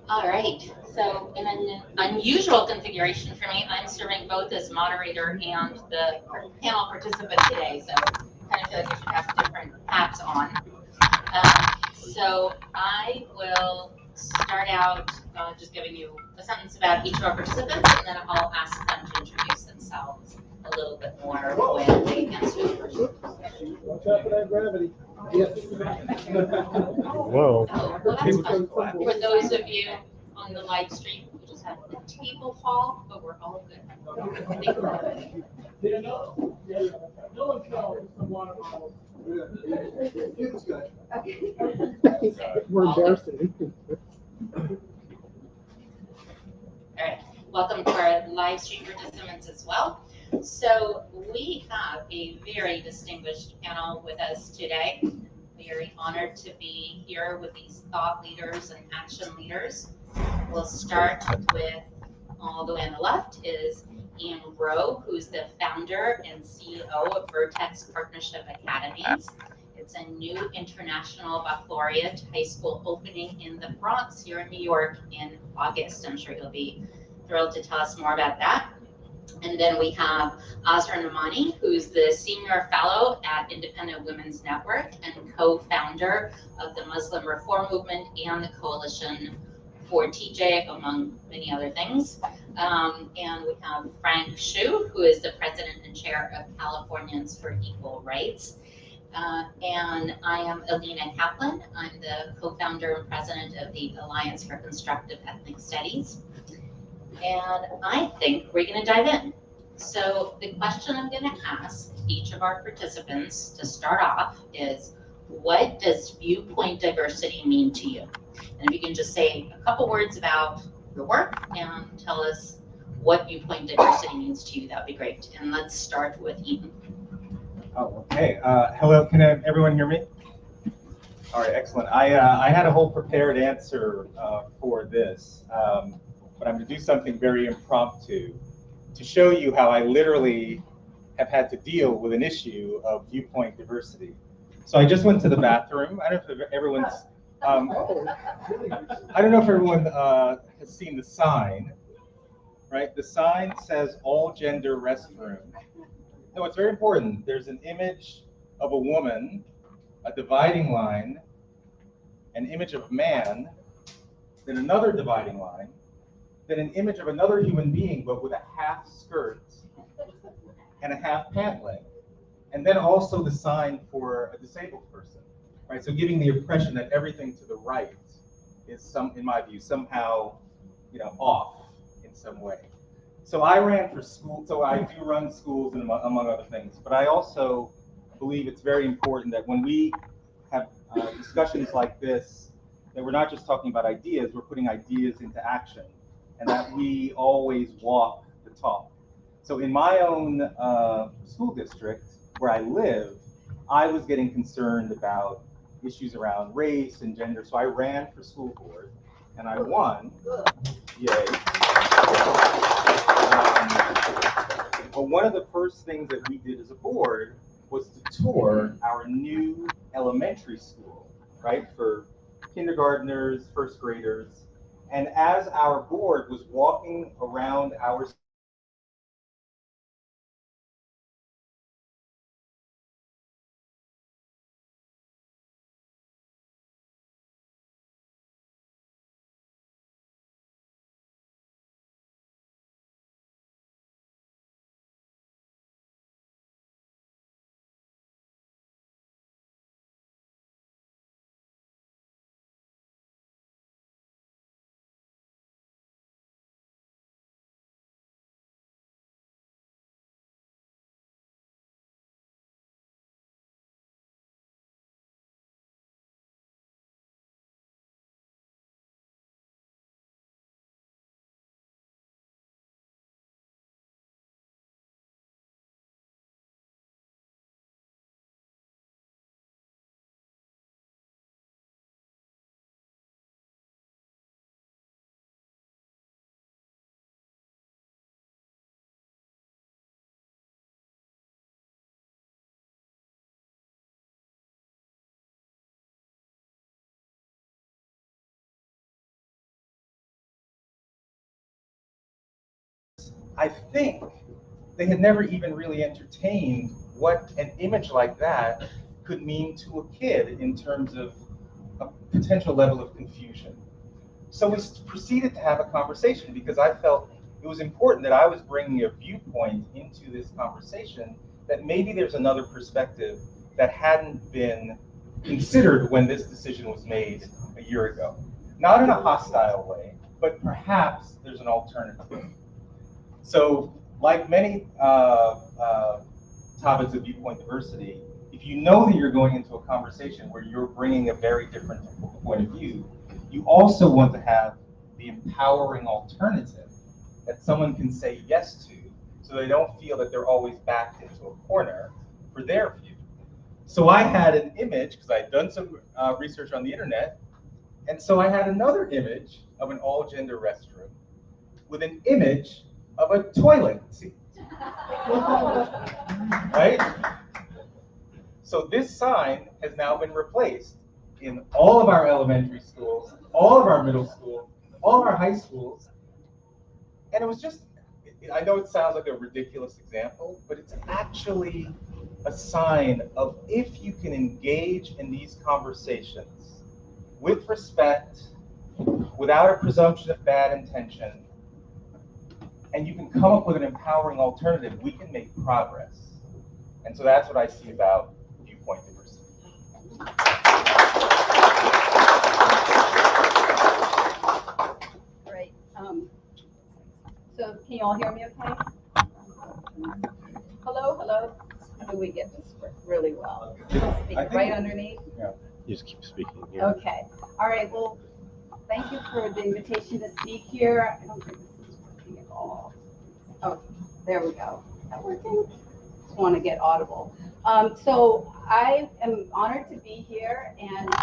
All right, so in an unusual configuration for me, I'm serving both as moderator and the panel participant today, so kind of feel like I should have different hats on. So I will start out just giving you a sentence about each of our participants, and then I'll ask them to introduce themselves a little bit more when they answer the question. Watch out for that gravity. Yes. Whoa. Oh, well, that's fun. For those of you on the live stream, we just had a table fall, but we're all good. Thank you. No one knows the water bottle. It's good. We're embarrassing. All right, welcome to our live stream participants as well. So we have a very distinguished panel with us today. Very honored to be here with these thought leaders and action leaders. We'll start with, all the way on the left is Ian Rowe, who's the founder and CEO of Vertex Partnership Academies. It's a new international baccalaureate high school opening in the Bronx here in New York in August. I'm sure he'll be thrilled to tell us more about that. And then we have Azra Namani, who's the Senior Fellow at Independent Women's Network and co-founder of the Muslim Reform Movement and the Coalition for TJ, among many other things. And we have Frank Shu, who is the President and Chair of Californians for Equal Rights. And I am Alina Kaplan. I'm the co-founder and president of the Alliance for Constructive Ethnic Studies. And I think we're going to dive in. So the question I'm going to ask each of our participants to start off is, what does viewpoint diversity mean to you? And if you can just say a couple words about your work and tell us what viewpoint diversity means to you, that would be great. And let's start with Ethan. Oh, okay. Hello, can everyone hear me? All right, excellent. I had a whole prepared answer for this. But I'm going to do something very impromptu to show you how I literally have had to deal with an issue of viewpoint diversity. So I just went to the bathroom. I don't know if everyone's, I don't know if everyone has seen the sign, right? The sign says all gender restroom. No, it's very important. There's an image of a woman, a dividing line, an image of man, then another dividing line, then an image of another human being, but with a half skirt and a half pant leg, and then also the sign for a disabled person, right? So giving the impression that everything to the right is, in my view, somehow, off in some way. So I ran for school. So I do run schools, and among other things. But I also believe it's very important that when we have discussions like this, that we're not just talking about ideas, we're putting ideas into action, and that we always walk the talk. So in my own school district, where I live, I was getting concerned about issues around race and gender, so I ran for school board, and I won. Yay. But one of the first things that we did as a board was to tour our new elementary school, right, for kindergartners, first graders. And as our board was walking around our I think they had never even really entertained what an image like that could mean to a kid in terms of a potential level of confusion. So we proceeded to have a conversation because I felt it was important that I was bringing a viewpoint into this conversation that maybe there's another perspective that hadn't been considered when this decision was made a year ago. Not in a hostile way, but perhaps there's an alternative. So like many topics of viewpoint diversity, if you know that you're going into a conversation where you're bringing a very different point of view, you also want to have the empowering alternative that someone can say yes to, so they don't feel that they're always backed into a corner for their view. So I had an image, because I'd done some research on the internet, and so I had another image of an all-gender restroom with an image of a toilet seat. Right? So this sign has now been replaced in all of our elementary schools, all of our middle schools, all of our high schools. And it was just, I know it sounds like a ridiculous example, but it's actually a sign of if you can engage in these conversations with respect, without a presumption of bad intention, and you can come up with an empowering alternative, we can make progress. And so that's what I see about viewpoint diversity. Great. So can you all hear me okay? Hello, hello. How do we get this work really well? Speak right underneath? Yeah. You just keep speaking. Yeah. Okay. All right. Well, thank you for the invitation to speak here. I don't think this is working at all. Oh, there we go. Is that working? Just want to get audible. So I am honored to be here, and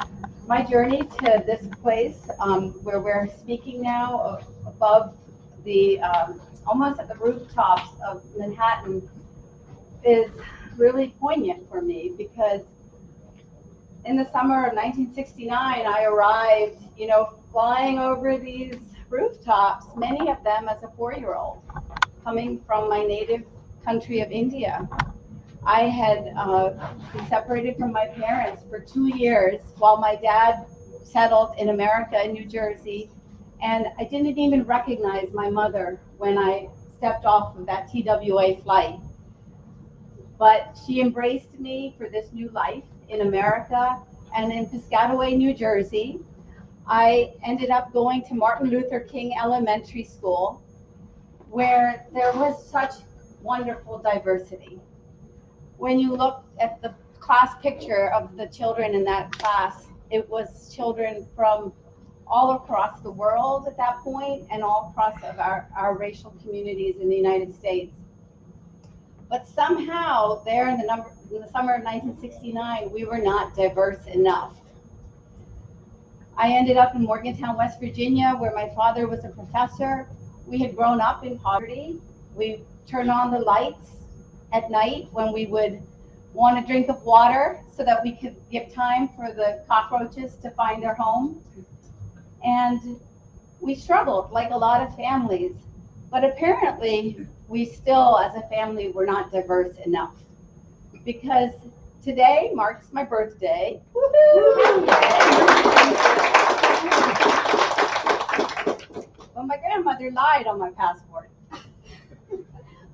my journey to this place where we're speaking now above the almost at the rooftops of Manhattan is really poignant for me, because in the summer of 1969 I arrived, flying over these rooftops, many of them as a 4-year-old, coming from my native country of India. I had been separated from my parents for 2 years while my dad settled in America, in New Jersey, and I didn't even recognize my mother when I stepped off of that TWA flight. But she embraced me for this new life in America, and in Piscataway, New Jersey, I ended up going to Martin Luther King Elementary School, where there was such wonderful diversity. When you look at the class picture of the children in that class, it was children from all across the world at that point, and all across of our racial communities in the United States. But somehow there in the summer of 1969, we were not diverse enough. I ended up in Morgantown, West Virginia, where my father was a professor. We had grown up in poverty. We turned on the lights at night when we would want a drink of water so that we could give time for the cockroaches to find their home. And we struggled like a lot of families, but apparently we still, as a family, were not diverse enough. Because today marks my birthday. Woohoo! But my grandmother lied on my passport,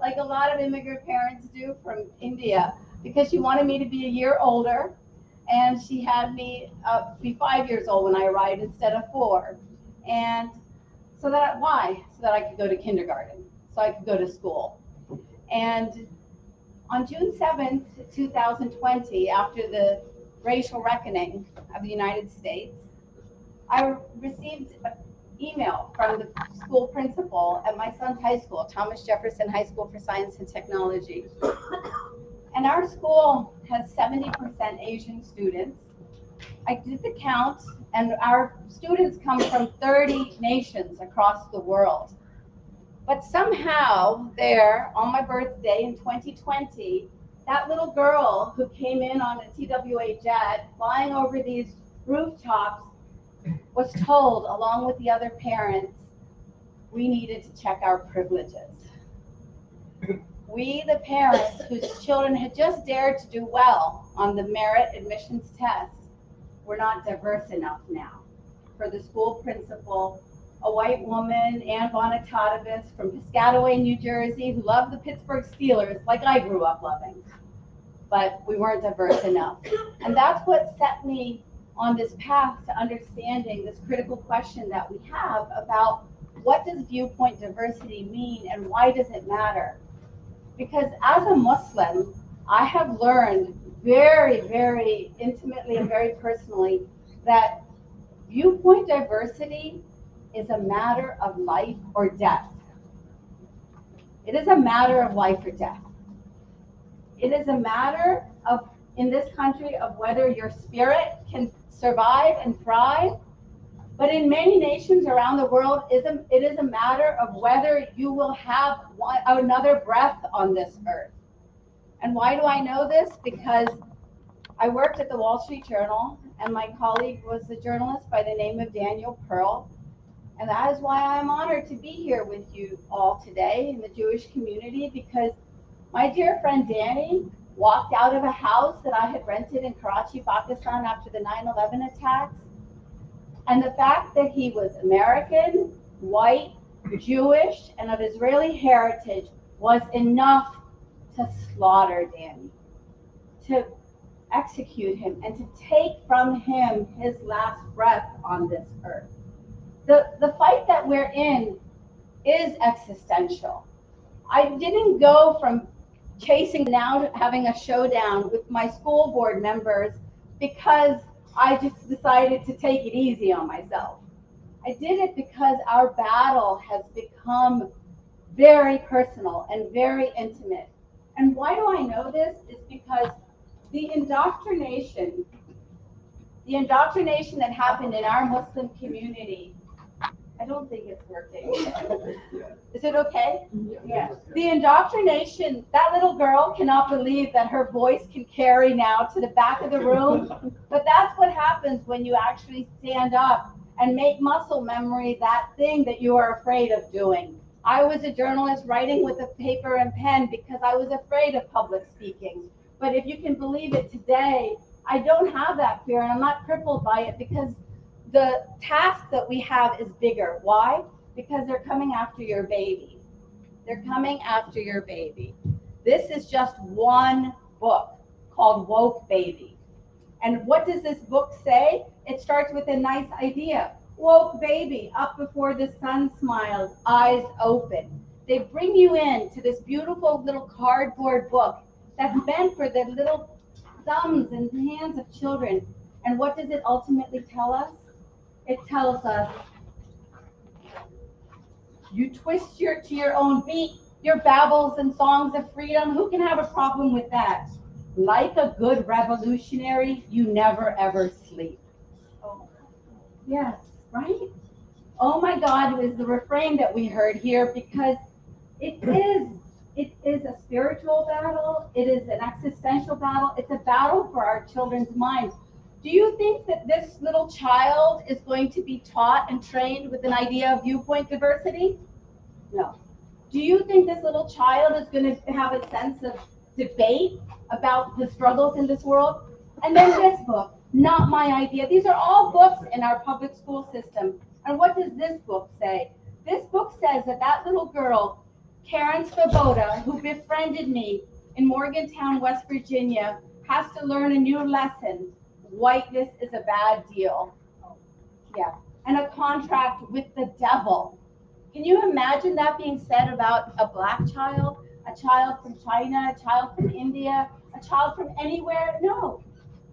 like a lot of immigrant parents do from India, because she wanted me to be a year older, and she had me be 5 years old when I arrived instead of 4. And so that, why? So that I could go to kindergarten, so I could go to school. And on June 7th, 2020, after the racial reckoning of the United States, I received an email from the school principal at my son's high school, Thomas Jefferson High School for Science and Technology. And our school has 70% Asian students. I did the count, and our students come from 30 nations across the world. But somehow there, on my birthday in 2020, that little girl who came in on a TWA jet flying over these rooftops was told, along with the other parents, we needed to check our privileges. We, the parents whose children had just dared to do well on the merit admissions test, were not diverse enough now. For the school principal, a white woman, Ann Bonitatavis from Piscataway, New Jersey, who loved the Pittsburgh Steelers like I grew up loving. But we weren't diverse enough. And that's what set me on this path to understanding this critical question that we have about what does viewpoint diversity mean and why does it matter? Because as a Muslim, I have learned very, very intimately and very personally that viewpoint diversity is a matter of life or death. It is a matter of life or death. It is a matter of, in this country, of whether your spirit can survive and thrive. But in many nations around the world, it is a matter of whether you will have another breath on this earth. And why do I know this? Because I worked at the Wall Street Journal, and my colleague was a journalist by the name of Daniel Pearl. And that is why I'm honored to be here with you all today in the Jewish community, because my dear friend Danny walked out of a house that I had rented in Karachi, Pakistan after the 9/11 attacks. And the fact that he was American, white, Jewish, and of Israeli heritage was enough to slaughter Danny, to execute him, and to take from him his last breath on this earth. The fight that we're in is existential. I didn't go from chasing now having a showdown with my school board members because I just decided to take it easy on myself. I did it because our battle has become very personal and very intimate. And why do I know this? It's because the indoctrination that happened in our Muslim community, I don't think it's working. Is it okay? Yes. The indoctrination, that little girl cannot believe that her voice can carry now to the back of the room. But that's what happens when you actually stand up and make muscle memory that thing that you are afraid of doing. I was a journalist writing with a paper and pen because I was afraid of public speaking. But if you can believe it today, I don't have that fear and I'm not crippled by it because the task that we have is bigger. Why? Because they're coming after your baby. They're coming after your baby. This is just one book called Woke Baby. And what does this book say? It starts with a nice idea. Woke baby, up before the sun smiles, eyes open. They bring you in to this beautiful little cardboard book that's meant for the little thumbs and hands of children. And what does it ultimately tell us? It tells us, you twist to your own beat, your babbles and songs of freedom. Who can have a problem with that? Like a good revolutionary, you never ever sleep. Oh, yes, right? Oh my God, is the refrain that we heard here, because it is a spiritual battle. It is an existential battle. It's a battle for our children's minds. Do you think that this little child is going to be taught and trained with an idea of viewpoint diversity? No. Do you think this little child is going to have a sense of debate about the struggles in this world? And then this book, Not My Idea. These are all books in our public school system. And what does this book say? This book says that that little girl, Karen Svoboda, who befriended me in Morgantown, West Virginia, has to learn a new lesson. Whiteness is a bad deal. Yeah. And a contract with the devil. Can you imagine that being said about a black child, a child from China, a child from India, a child from anywhere? No,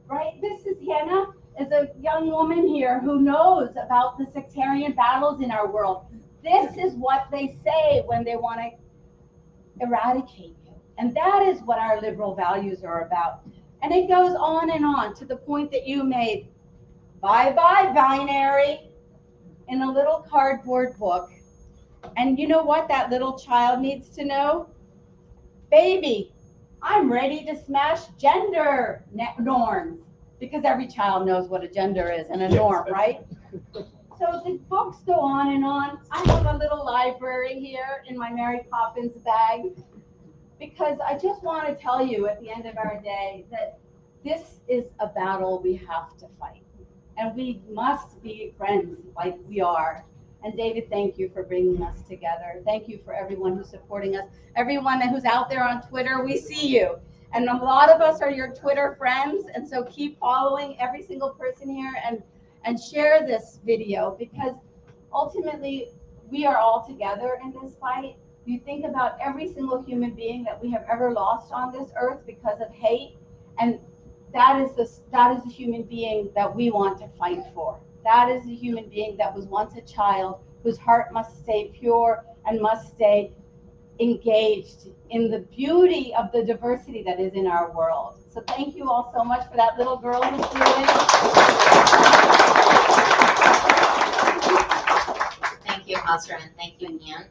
right? This is Hannah, is a young woman here who knows about the sectarian battles in our world. This is what they say when they want to eradicate you. And that is what our liberal values are about. And it goes on to the point that you made. Bye-bye, binary, in a little cardboard book. And you know what that little child needs to know? Baby, I'm ready to smash gender norms. Because every child knows what a gender is and a norm, right? So the books go on and on. I have a little library here in my Mary Poppins bag. because I just want to tell you at the end of our day that this is a battle we have to fight. And we must be friends like we are. And David, thank you for bringing us together. Thank you for everyone who's supporting us. Everyone who's out there on Twitter, we see you. And a lot of us are your Twitter friends. And so keep following every single person here and share this video, because ultimately we are all together in this fight. You think about every single human being that we have ever lost on this earth because of hate, and that is the human being that we want to fight for. That is the human being that was once a child, whose heart must stay pure and must stay engaged in the beauty of the diversity that is in our world. So thank you all so much for that little girl who's doing it. Thank you, Asra, and thank you, Ian.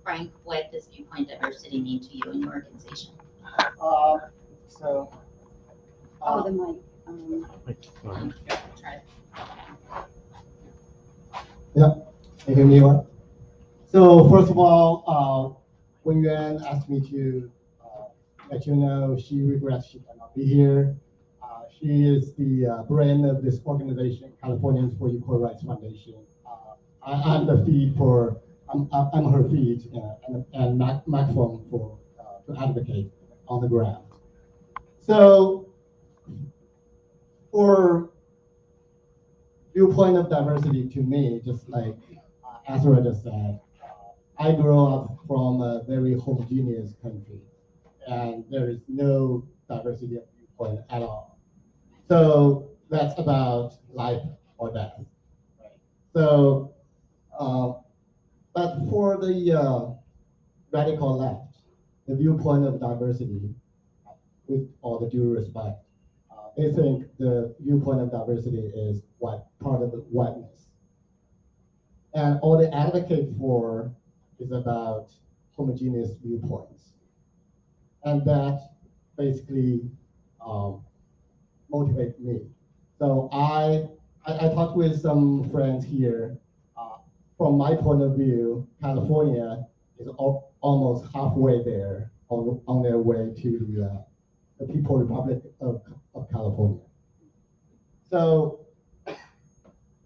Frank, what does Viewpoint Diversity mean to you and your organization? The mic. Try it. Yeah, can you hear me well? So first of all, when Yuan asked me to let you know she regrets she cannot be here. She is the brain of this organization, Californians for Equal Rights Foundation. I'm the feed for, I'm her feed and microphone for to advocate on the ground. So for viewpoint of diversity, to me, just like Azra just said, I grew up from a very homogeneous country, and there is no diversity of viewpoint at all. So that's about life or death. Right? So, but for the radical left, the viewpoint of diversity, with all the due respect, they think the viewpoint of diversity is what part of the whiteness. And all they advocate for is about homogeneous viewpoints. And that basically motivates me. So I talked with some friends here. From my point of view, California is almost halfway there on their way to the People's Republic of California. So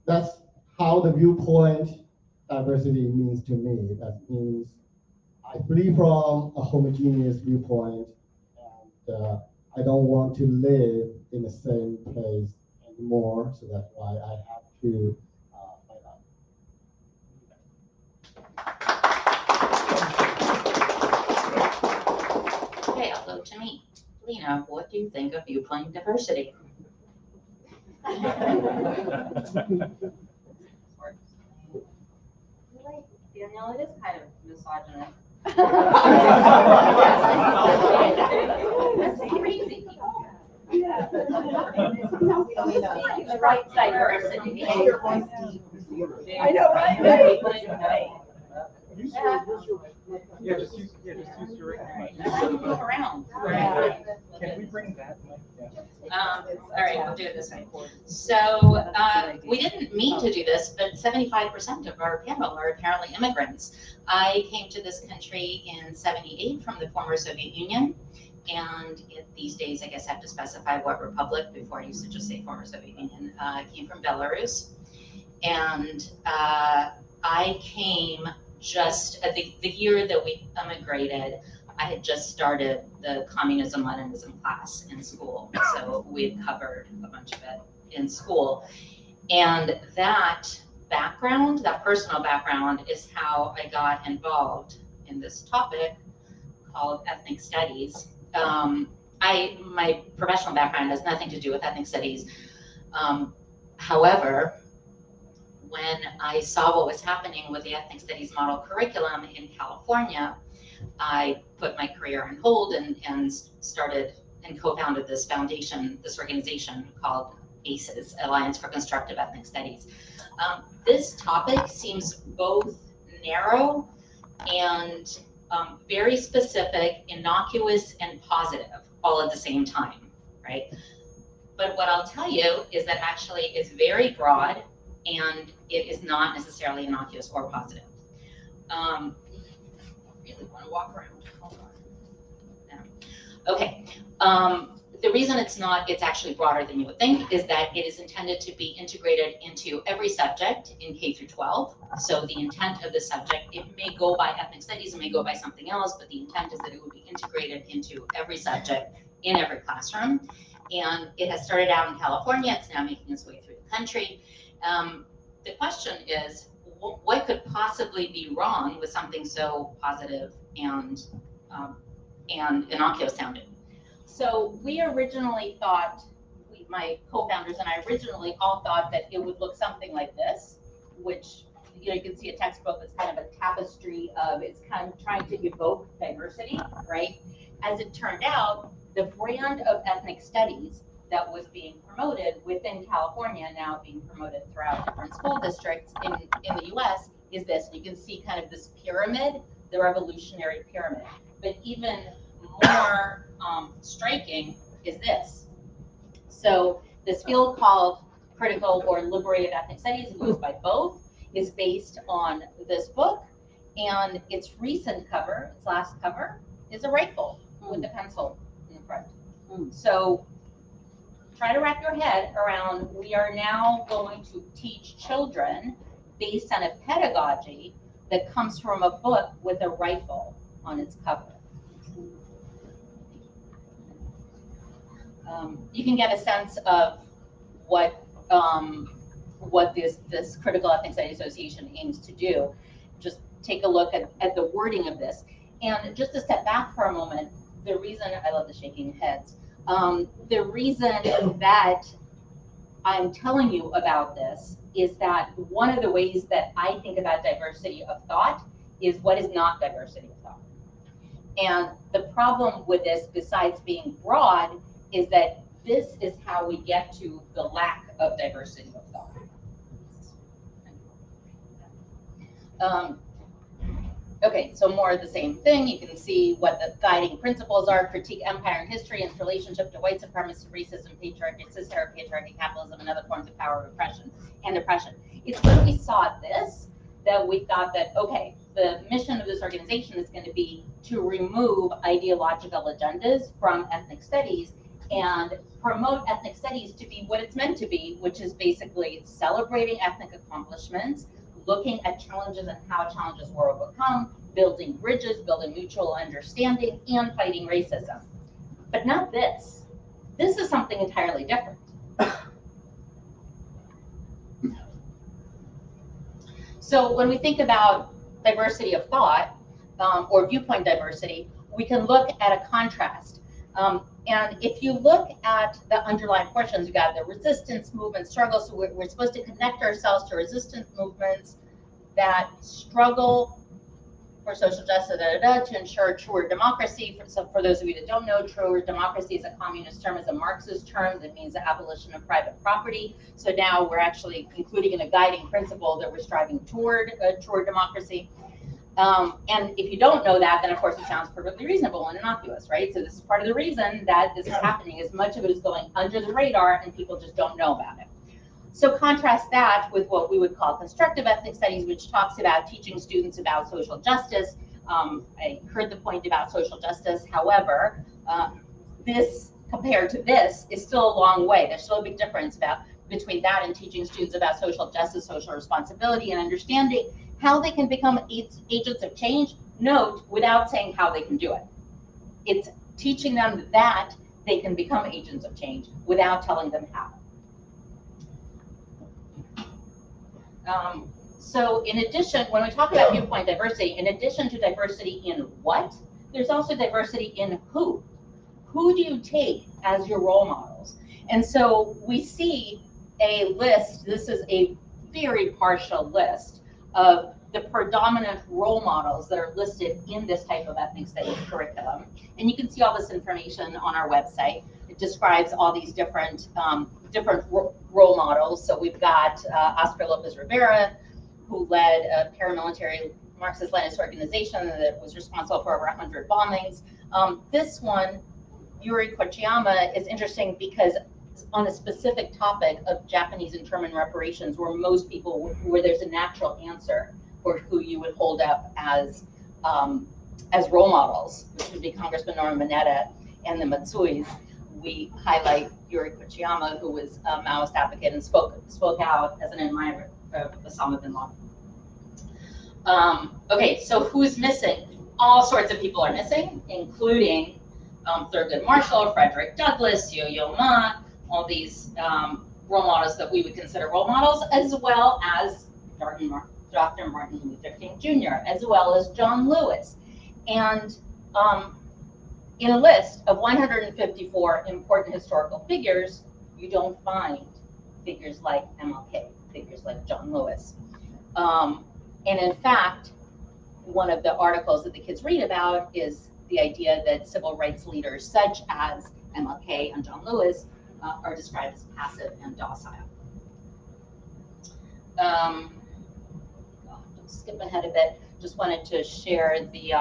that's how the viewpoint diversity means to me. That means I flee from a homogeneous viewpoint, and I don't want to live in the same place anymore. So that's why I have to fight out. Okay, I'll go to me. Lena, what do you think of viewpoint diversity? Danielle, it is kind of misogynist. That's crazy. The right Diversity. I know, right? Yeah, just use your right mic. Move around. Can we bring that mic? Yeah. All right, we'll do it this way. So we didn't mean to do this, but 75% of our panel are apparently immigrants. I came to this country in '78 from the former Soviet Union. And these days, I guess I have to specify what republic. Before I used to just say former Soviet Union. I came from Belarus. And I came just at the year that we immigrated. I had just started the communism Leninism class in school, so we had covered a bunch of it in school. And that background, that personal background, is how I got involved in this topic called ethnic studies. My professional background has nothing to do with ethnic studies. However, when I saw what was happening with the ethnic studies model curriculum in California, I put my career on hold and started and co-founded this foundation, this organization called ACES, Alliance for Constructive Ethnic Studies. This topic seems both narrow and very specific, innocuous, and positive all at the same time, right? But what I'll tell you is that actually it's very broad and it is not necessarily innocuous or positive. I really want to walk around. Hold on. Okay. The reason it's actually broader than you would think is that it is intended to be integrated into every subject in K through 12. So the intent of the subject, it may go by ethnic studies, it may go by something else, but the intent is that it would be integrated into every subject in every classroom. And it has started out in California, it's now making its way through the country. The question is, what could possibly be wrong with something so positive and innocuous sounding? So we originally thought, my co-founders and I originally all thought that it would look something like this, which, you know, you can see a textbook that's kind of a tapestry of, it's kind of trying to evoke diversity, right? As it turned out, the brand of ethnic studies that was being promoted within California, now being promoted throughout different school districts in the US, is this. And you can see kind of this pyramid, the revolutionary pyramid. But even more striking is this. So this field called critical or liberated ethnic studies, it goes by both, is based on this book, and its recent cover, its last cover, is a rifle with a pencil in the front. So try to wrap your head around, we are now going to teach children based on a pedagogy that comes from a book with a rifle on its cover. You can get a sense of what this Critical Ethnic Studies Association aims to do. Just take a look at the wording of this. And just to step back for a moment, the reason, I love the shaking heads, the reason that I'm telling you about this is that one of the ways that I think about diversity of thought is what is not diversity of thought. And the problem with this, besides being broad, is that this is how we get to the lack of diversity of thought. Okay, so more of the same thing. You can see what the guiding principles are: critique empire and history in its relationship to white supremacy, racism, patriarchy, cis-heteropatriarchy, capitalism, and other forms of power, oppression, and oppression. It's when we saw this that we thought that, okay, the mission of this organization is going to be to remove ideological agendas from ethnic studies and promote ethnic studies to be what it's meant to be, which is basically celebrating ethnic accomplishments, looking at challenges and how challenges were overcome, building bridges, building mutual understanding, and fighting racism. But not this. This is something entirely different. So when we think about diversity of thought, or viewpoint diversity, we can look at a contrast. And if you look at the underlying portions, you got the resistance movement, struggle. So we're supposed to connect ourselves to resistance movements that struggle for social justice, to ensure truer democracy. For those of you that don't know, truer democracy is a communist term, is a Marxist term that means the abolition of private property. So now we're actually including in a guiding principle that we're striving toward truer democracy. And if you don't know that, then of course it sounds perfectly reasonable and innocuous, right? So this is part of the reason that this is happening, is much of it is going under the radar and people just don't know about it. So contrast that with what we would call constructive ethnic studies, which talks about teaching students about social justice. I heard the point about social justice. However, this compared to this is still a long way. There's still a big difference between that and teaching students about social justice, social responsibility, and understanding how they can become agents of change, note, without saying how they can do it. It's teaching them that they can become agents of change without telling them how. So in addition, when we talk about viewpoint diversity, in addition to diversity in what, there's also diversity in who. Who do you take as your role models? And so we see a list, this is a very partial list of the predominant role models that are listed in this type of ethnic studies curriculum. And you can see all this information on our website. It describes all these different role models. So we've got Oscar Lopez Rivera, who led a paramilitary Marxist-Leninist organization that was responsible for over 100 bombings. This one, Yuri Kochiyama, is interesting because on a specific topic of Japanese internment reparations, where there's a natural answer for who you would hold up as role models, which would be Congressman Norman Mineta and the Matsuis, we highlight Yuri Kochiyama, who was a Maoist advocate and spoke out as an admirer of Osama bin Laden. Okay, so who's missing? All sorts of people are missing, including Thurgood Marshall, Frederick Douglass, Yo-Yo Ma, all these role models that we would consider role models, as well as Dr. Martin Luther King Jr., as well as John Lewis. And in a list of 154 important historical figures, you don't find figures like MLK, figures like John Lewis. And in fact, one of the articles that the kids read about is the idea that civil rights leaders such as MLK and John Lewis are described as passive and docile. I'll skip ahead a bit. Just wanted to share the,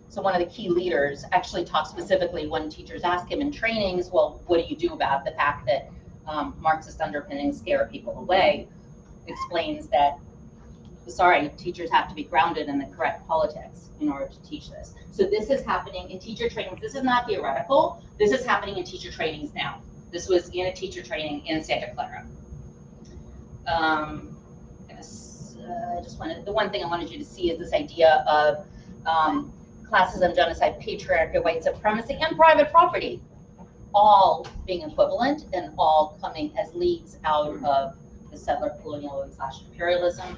so one of the key leaders actually talks specifically when teachers ask him in trainings, well, what do you do about the fact that Marxist underpinnings scare people away? Explains that, sorry, teachers have to be grounded in the correct politics in order to teach this. So this is happening in teacher trainings. This is not theoretical. This is happening in teacher trainings now. This was in a teacher training in Santa Clara. The one thing I wanted you to see is this idea of classism, genocide, patriarchy, white supremacy, and private property, all being equivalent and all coming as leads out of the settler colonialism / imperialism.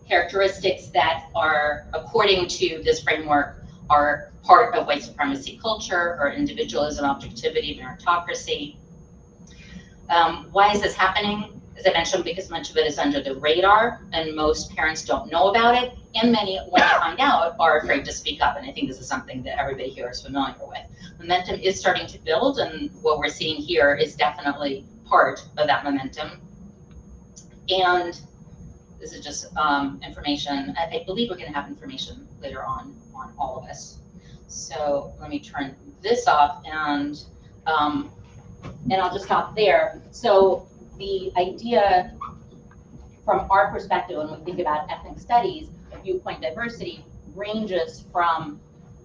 Characteristics that are, according to this framework, are part of white supremacy culture, or individualism, objectivity, meritocracy. Why is this happening? As I mentioned, because much of it is under the radar and most parents don't know about it, and many, when they find out, are afraid to speak up. And I think this is something that everybody here is familiar with. Momentum is starting to build, and what we're seeing here is definitely part of that momentum. And this is just information. I believe we're going to have information later on all of us. So let me turn this off, and I'll just stop there. So the idea from our perspective when we think about ethnic studies, viewpoint diversity ranges from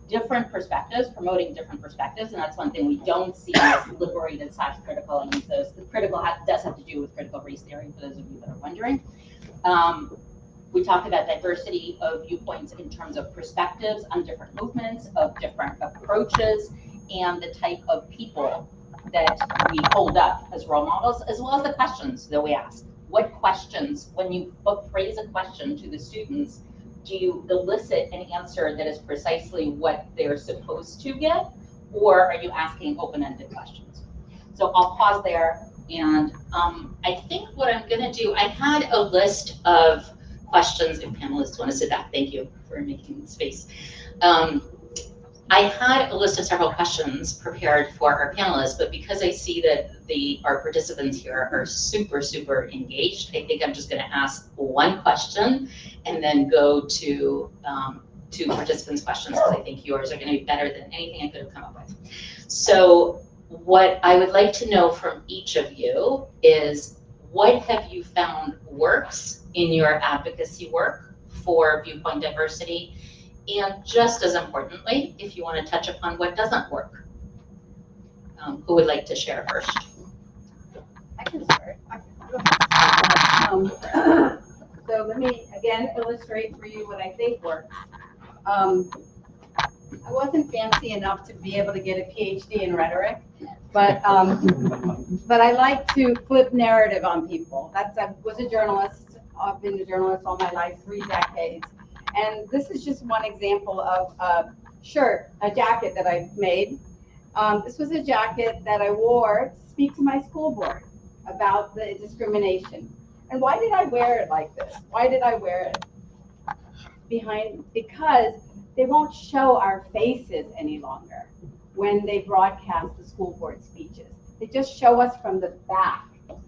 different perspectives, promoting different perspectives, and that's one thing we don't see as liberated / critical. I use those. The critical does have to do with critical race theory, for those of you that are wondering. We talk about diversity of viewpoints in terms of perspectives on different movements, of different approaches, and the type of people that we hold up as role models, as well as the questions that we ask. What questions, when you phrase a question to the students, do you elicit an answer that is precisely what they're supposed to get, or are you asking open-ended questions? So I'll pause there, and I think what I'm gonna do, I had a list of questions, if panelists want to sit back, thank you for making space. I had a list of several questions prepared for our panelists, but because I see that our participants here are super, super engaged, I think I'm just going to ask one question and then go to participants' questions, because I think yours are going to be better than anything I could have come up with. So what I would like to know from each of you is, what have you found works in your advocacy work for viewpoint diversity? And just as importantly, if you want to touch upon what doesn't work. Who would like to share first? I can start. So let me again illustrate for you what I think works. I wasn't fancy enough to be able to get a PhD in rhetoric, but I like to flip narrative on people. I was a journalist. I've been a journalist all my life, 3 decades. And this is just one example of a jacket that I made. This was a jacket that I wore to speak to my school board about the discrimination. And why did I wear it like this? Why did I wear it? Because they won't show our faces any longer when they broadcast the school board speeches. They just show us from the back.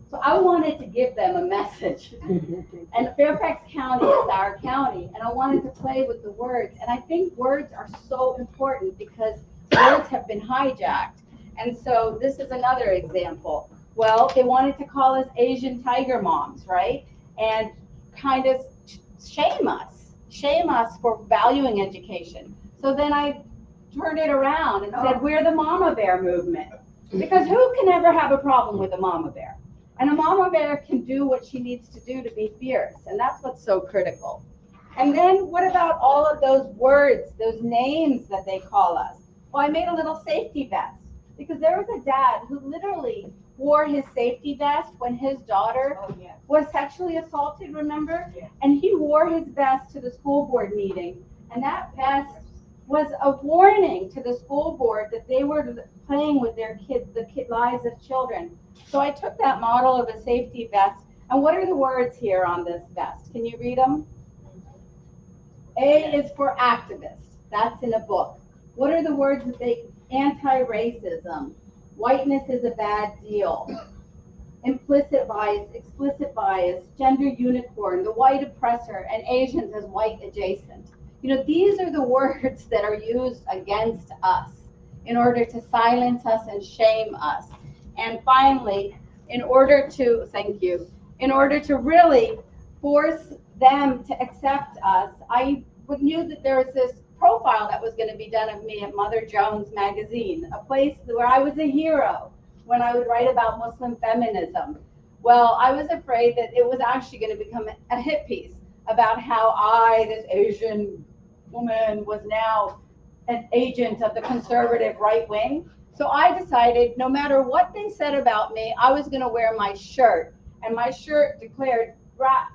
So I wanted to give them a message. And Fairfax County is our county, and I wanted to play with the words. And I think words are so important because words have been hijacked. And so this is another example. Well, they wanted to call us Asian tiger moms, right? And kind of shame us shame us for valuing education. So then I turned it around and said, we're the mama bear movement. Because who can ever have a problem with a mama bear? And a mama bear can do what she needs to do to be fierce. And that's what's so critical. And then what about all of those words, those names that they call us? Well, I made a little safety vest because there was a dad who literally wore his safety vest when his daughter was sexually assaulted, remember? And he wore his vest to the school board meeting. And that vest was a warning to the school board that they were playing with their kids, the lives of children. So I took that model of a safety vest. And what are the words here on this vest? Can you read them? A is for activist. That's in a book. What are the words that they, anti-racism, whiteness is a bad deal, implicit bias, explicit bias, gender unicorn, the white oppressor, and Asians as white adjacent. You know, these are the words that are used against us in order to silence us and shame us. And finally, in order to, thank you, in order to really force them to accept us, I knew that there was this profile that was going to be done of me at Mother Jones magazine, a place where I was a hero when I would write about Muslim feminism. Well, I was afraid that it was actually going to become a hit piece about how I, this Asian woman, was now an agent of the conservative right wing. So I decided no matter what they said about me, I was going to wear my shirt. And my shirt declared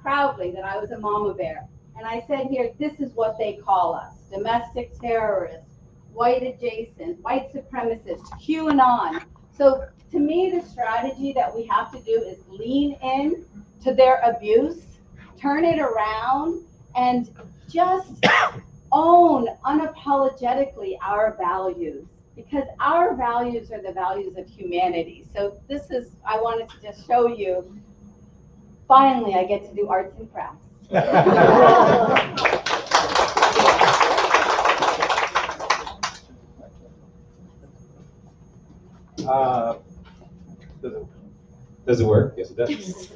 proudly that I was a mama bear. And I said here, this is what they call us: domestic terrorists, white adjacent, white supremacists, QAnon. So to me, the strategy that we have to do is lean in to their abuse, turn it around, and just own unapologetically our values, because our values are the values of humanity. So this is, I wanted to just show you, finally I get to do arts and crafts. Does it work? Yes, it does.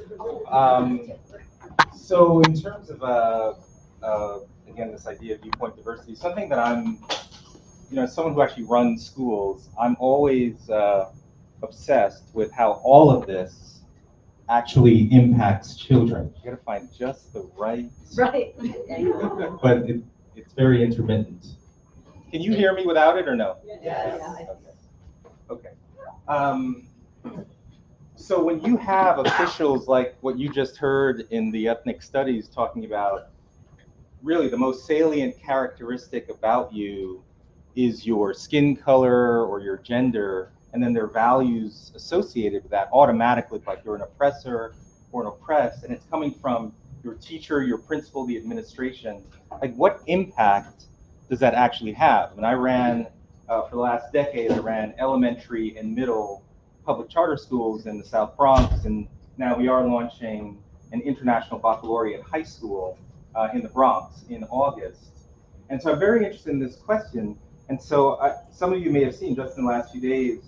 So in terms of, again, this idea of viewpoint diversity, something that I'm, as someone who actually runs schools, I'm always obsessed with how all of this actually impacts children. You got to find just the right. Right. But it's very intermittent. Can you hear me without it or no? Yes. Okay. So when you have officials like what you just heard in the ethnic studies talking about, really the most salient characteristic about you is your skin color or your gender, and then their values associated with that automatically, like you're an oppressor or an oppressed, and it's coming from your teacher, your principal, the administration. Like, what impact does that actually have? I mean, I ran, for the last decade, I ran elementary and middle public charter schools in the South Bronx, and now we are launching an international baccalaureate high school in the Bronx in August. And so I'm very interested in this question. And so some of you may have seen just in the last few days,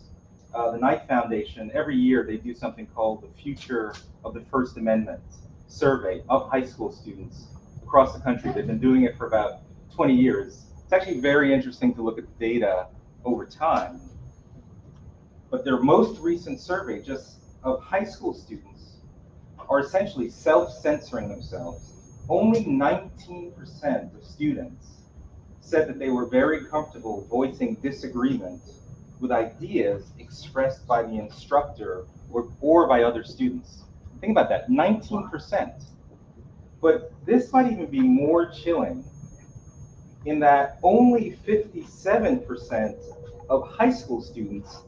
the Knight Foundation, every year they do something called the Future of the First Amendment survey of high school students across the country. They've been doing it for about 20 years. It's actually very interesting to look at the data over time. But their most recent survey just of high school students are essentially self-censoring themselves. Only 19% of students said that they were very comfortable voicing disagreement with ideas expressed by the instructor or by other students. Think about that, 19%. But this might even be more chilling in that only 57% of high school students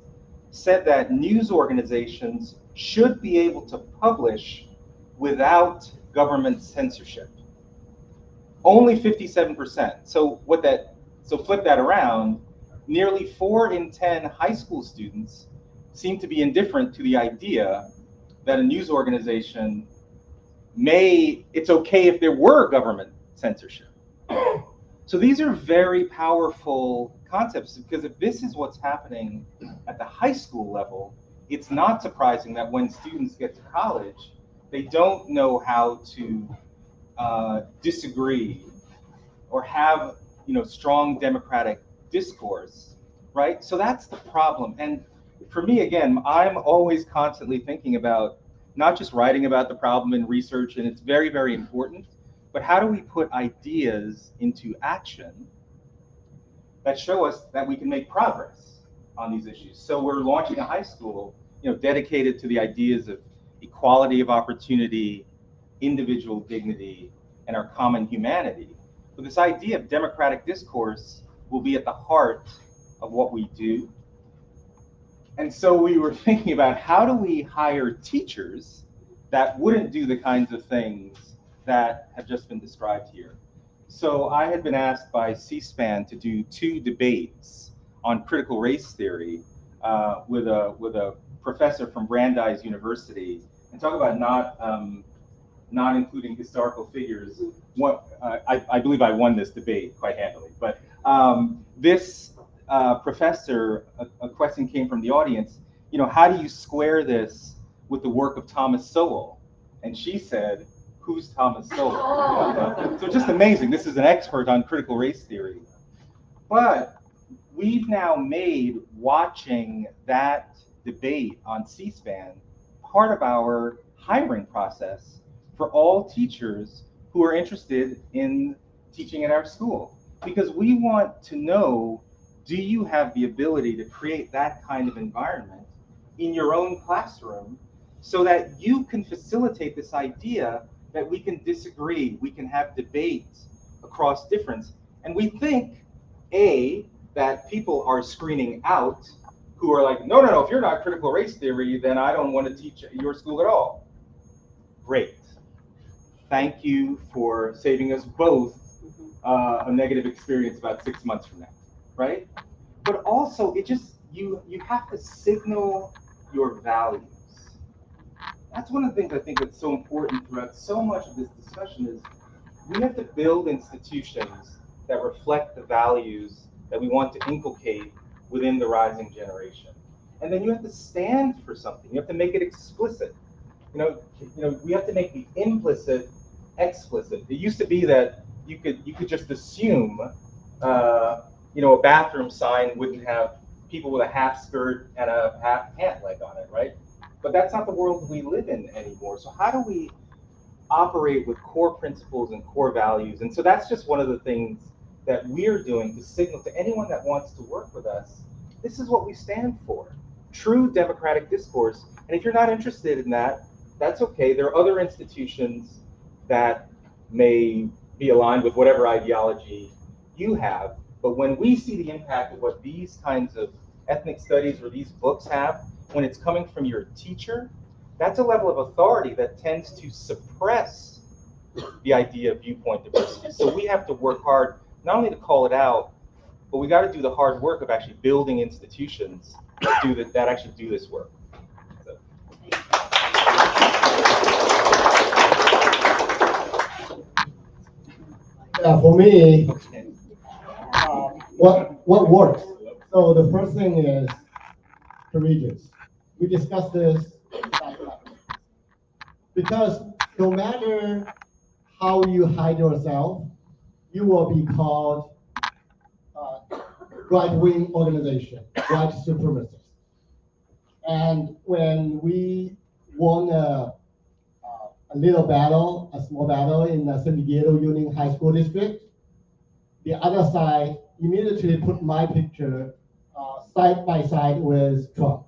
said that news organizations should be able to publish without government censorship. Only 57%. So flip that around, nearly 4 in 10 high school students seem to be indifferent to the idea that a news organization it's okay if there were government censorship. So these are very powerful concepts, because if this is what's happening at the high school level, it's not surprising that when students get to college, they don't know how to disagree or have, strong democratic discourse, right? So that's the problem. And for me, again, I'm always constantly thinking about not just writing about the problem and research, and it's very, very important, but how do we put ideas into action that show us that we can make progress on these issues? So we're launching a high school, dedicated to the ideas of equality of opportunity, individual dignity, and our common humanity. But this idea of democratic discourse will be at the heart of what we do. And so we were thinking about, how do we hire teachers that wouldn't do the kinds of things that have just been described here? So I had been asked by C-SPAN to do 2 debates on critical race theory with a professor from Brandeis University, and talk about not including historical figures. I believe I won this debate quite handily, but this professor, a question came from the audience, how do you square this with the work of Thomas Sowell? And she said, who's Thomas Sowell? So just amazing. This is an expert on critical race theory. But we've now made watching that debate on C-SPAN part of our hiring process for all teachers who are interested in teaching at our school. Because we want to know, do you have the ability to create that kind of environment in your own classroom so that you can facilitate this idea that we can disagree, we can have debates across difference. And we think, A, that people are screening out who are like, no, if you're not critical race theory, then I don't want to teach at your school at all. Great. Thank you for saving us both a negative experience about 6 months from now, right? But also, you have to signal your values. That's one of the things I think that's so important throughout so much of this discussion is we have to build institutions that reflect the values that we want to inculcate within the rising generation. And then you have to stand for something. You have to make it explicit. We have to make the implicit explicit. It used to be that you could just assume, a bathroom sign wouldn't have people with a half skirt and a half pant leg on it, right? But that's not the world we live in anymore. So how do we operate with core principles and core values? And so that's just one of the things that we're doing to signal to anyone that wants to work with us, this is what we stand for. True democratic discourse. And if you're not interested in that, that's okay. There are other institutions that may be aligned with whatever ideology you have. But when we see the impact of what these kinds of ethnic studies or these books have, when it's coming from your teacher, that's a level of authority that tends to suppress the idea of viewpoint diversity. So we have to work hard, not only to call it out, but we got to do the hard work of actually building institutions that actually do this work. So. Yeah, for me, what works? So the first thing is courageous. We discussed this last time. Because no matter how you hide yourself, you will be called right-wing organization, white supremacist. And when we won a small battle in the San Diego Union High School District, the other side immediately put my picture side by side with Trump,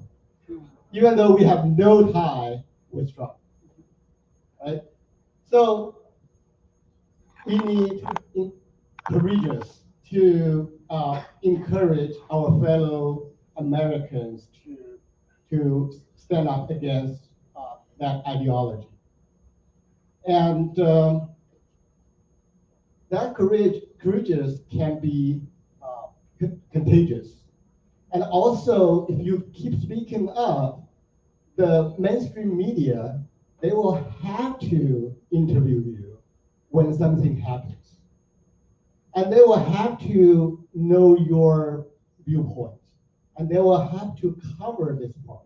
even though we have no tie with Trump, right? So we need courageous to encourage our fellow Americans to stand up against that ideology. And that courageous can be contagious. And also, if you keep speaking up, the mainstream media, they will have to interview you when something happens. And they will have to know your viewpoint. And they will have to cover this part.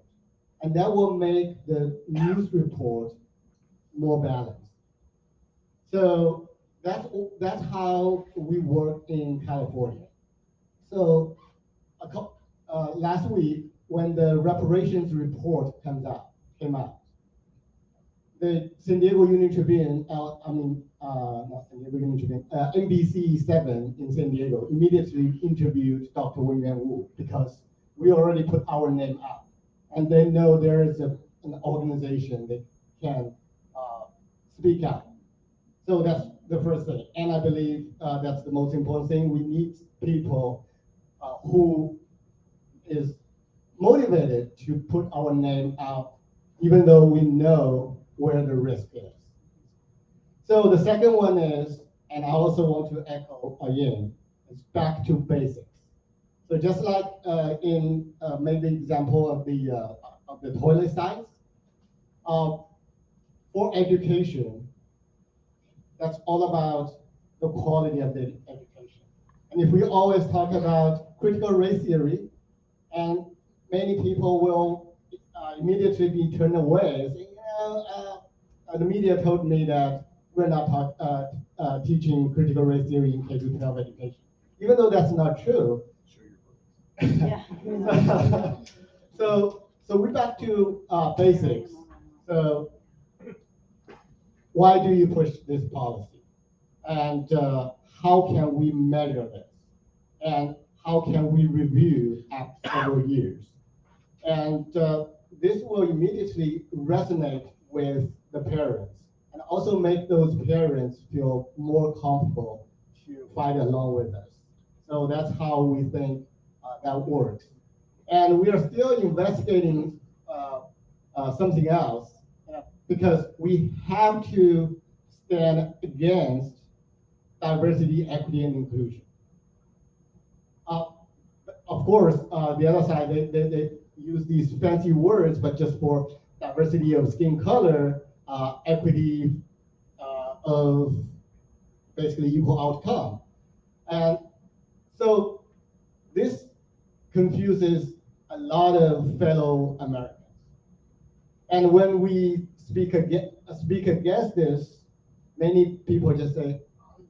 And that will make the news report more balanced. So that's how we work in California. So last week, when the reparations report came out, the San Diego Union Tribune, not San Diego Union Tribune, NBC7 in San Diego immediately interviewed Dr. Wenyan Wu because we already put our name out, and they know there is an organization that can speak out. So that's the first thing, and I believe that's the most important thing. We need people who is motivated to put our name out, even though we know where the risk is. So the second one is, and I also want to echo again, it's back to basics. So just like make the example of the toilet sites, for education, that's all about the quality of the education. And if we always talk about critical race theory, and many people will immediately be turned away, saying, the media told me that we're not teaching critical race theory in K-12 education, even though that's not true. Yeah. So we're back to basics. So why do you push this policy? And how can we measure this? And how can we review after several years? And this will immediately resonate with the parents and also make those parents feel more comfortable to fight along with us. So that's how we think that works. And we are still investigating something else because we have to stand against diversity, equity, and inclusion. Of course, the other side, they use these fancy words, but just for diversity of skin color, equity of basically equal outcome. And so this confuses a lot of fellow Americans. And when we speak against this, many people just say,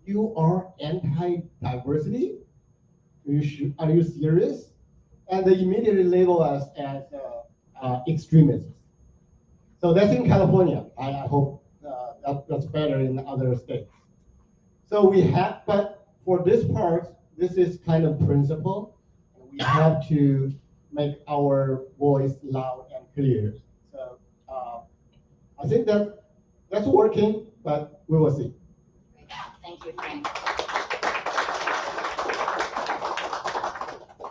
you are anti-diversity? Are you serious? And they immediately label us as extremists. So that's in California. I hope that's better in other states. So but for this part, this is kind of principle. We have to make our voice loud and clear. So I think that's working, but we will see. Thank you, Frank.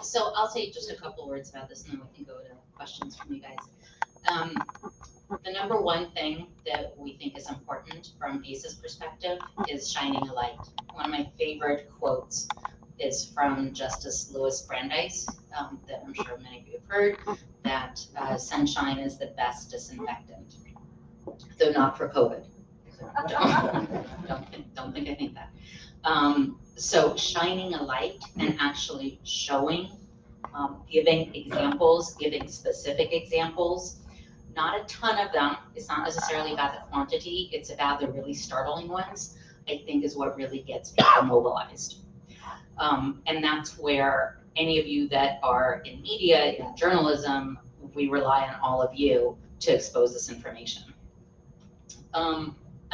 So I'll say just a couple words about this, and then we can go to questions from you guys. The number one thing that we think is important from ACE's perspective is shining a light. One of my favorite quotes is from Justice Louis Brandeis, that I'm sure many of you have heard, that sunshine is the best disinfectant, though not for COVID. Don't think I think that. So shining a light and actually showing, giving examples, giving specific examples, not a ton of them. It's not necessarily about the quantity, it's about the really startling ones, I think is what really gets people mobilized. And that's where any of you that are in media, in journalism, we rely on all of you to expose this information.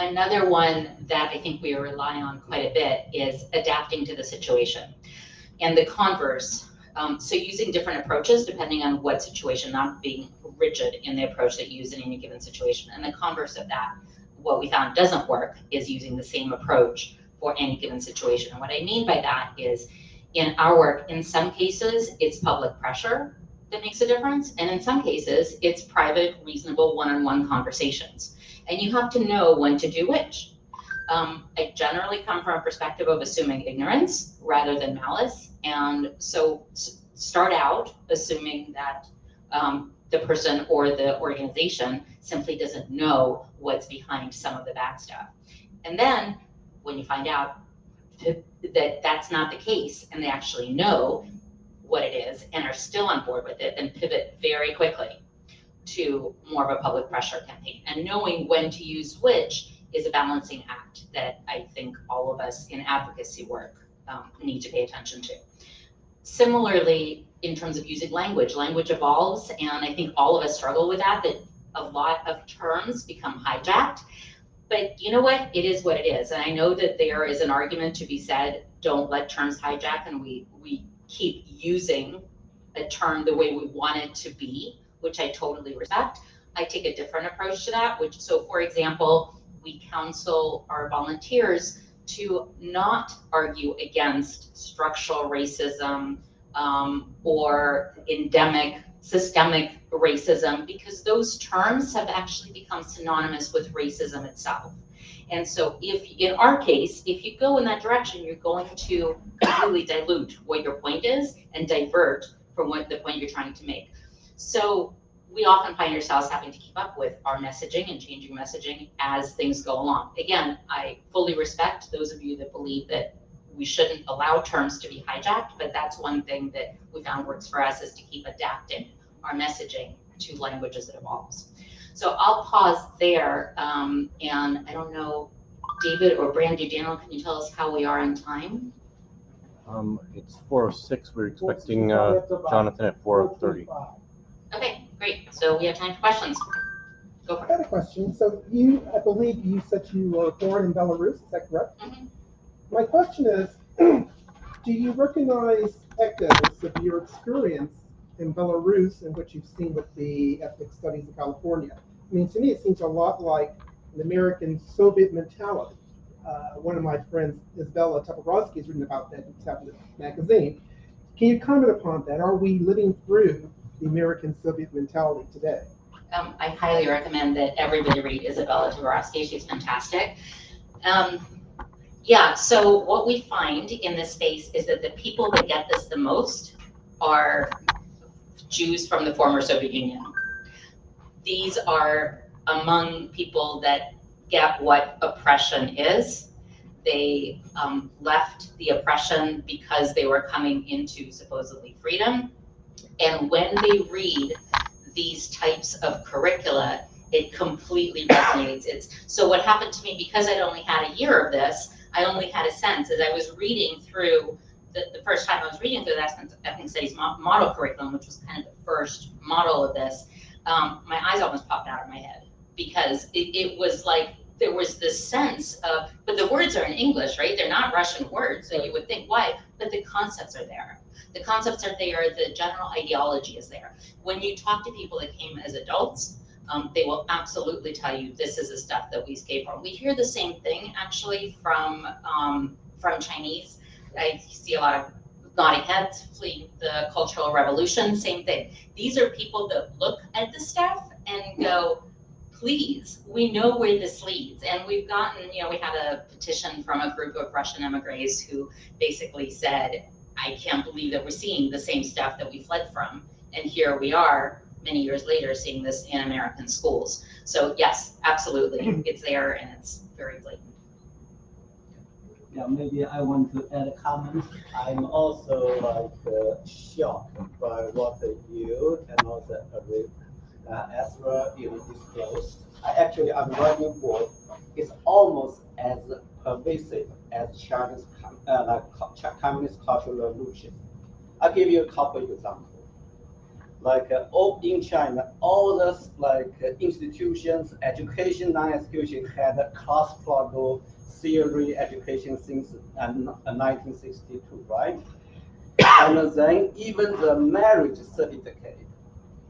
Another one that I think we rely on quite a bit is adapting to the situation. And the converse, so using different approaches depending on what situation, not being rigid in the approach that you use in any given situation. And the converse of that, what we found doesn't work, is using the same approach for any given situation. And what I mean by that is, in our work, in some cases, it's public pressure that makes a difference. And in some cases, it's private, reasonable, one-on-one conversations. And you have to know when to do which. I generally come from a perspective of assuming ignorance rather than malice. And so start out assuming that the person or the organization simply doesn't know what's behind some of the bad stuff. And then when you find out that that's not the case and they actually know what it is and are still on board with it, then pivot very quickly to more of a public pressure campaign. And knowing when to use which is a balancing act that I think all of us in advocacy work need to pay attention to. Similarly, in terms of using language, language evolves, and I think all of us struggle with that a lot of terms become hijacked. But you know what? It is what it is. And I know that there is an argument to be said, don't let terms hijack, and we keep using a term the way we want it to be, which I totally respect. I take a different approach to that, so for example, we counsel our volunteers to not argue against structural racism or endemic, systemic racism, because those terms have actually become synonymous with racism itself. And so if, in our case, if you go in that direction, you're going to completely dilute what your point is and divert from what the point you're trying to make. So we often find ourselves having to keep up with our messaging and changing messaging as things go along. Again, I fully respect those of you that believe that we shouldn't allow terms to be hijacked, but that's one thing that we found works for us, is to keep adapting our messaging to language as it evolves. So I'll pause there, and I don't know, David or Brandy, Daniel, can you tell us how we are in time? It's 4:06. We're expecting Jonathan at 4:30. Okay, great. So we have time for questions. Go I for got a question. So I believe you said you were born in Belarus, is that correct? Mm-hmm. My question is, do you recognize echoes of your experience in Belarus and what you've seen with the ethnic studies in California? I mean, to me, it seems a lot like an American Soviet mentality. One of my friends, Isabella Topogrowski, has written about that in Tablet magazine. Can you comment upon that? Are we living through the American Soviet mentality today? I highly recommend that everybody read Isabella Topogrowski. She's fantastic. Yeah, so what we find in this space is that the people that get this the most are Jews from the former Soviet Union. These are among people that get what oppression is. They left the oppression because they were coming into supposedly freedom. And when they read these types of curricula, it completely resonates. So what happened to me, because I'd only had a year of this, I only had a sense as I was reading through, the first time I was reading through the ethnic studies model curriculum, which was kind of the first model of this, my eyes almost popped out of my head, because it was like, there was this sense of, but the words are in English, right? They're not Russian words, so you would think, why? But the concepts are there. The concepts are there, the general ideology is there. When you talk to people that came as adults, they will absolutely tell you this is the stuff that we escaped from. We hear the same thing actually from Chinese. I see a lot of nodding heads fleeing the Cultural Revolution, same thing. These are people that look at the stuff and go, please, we know where this leads. And we've gotten, we had a petition from a group of Russian emigres who basically said, I can't believe that we're seeing the same stuff that we fled from. And here we are, many years later, seeing this in American schools. So yes, absolutely, it's there and it's very blatant. Yeah, maybe I want to add a comment. I'm also shocked by what you and also Ezra disclosed. I'm writing book. It's almost as pervasive as Chinese Communist Cultural Revolution. I'll give you a couple of examples. In China, all the institutions, education, non-education, had a class struggle theory education since 1962, right? And then even the marriage certificate,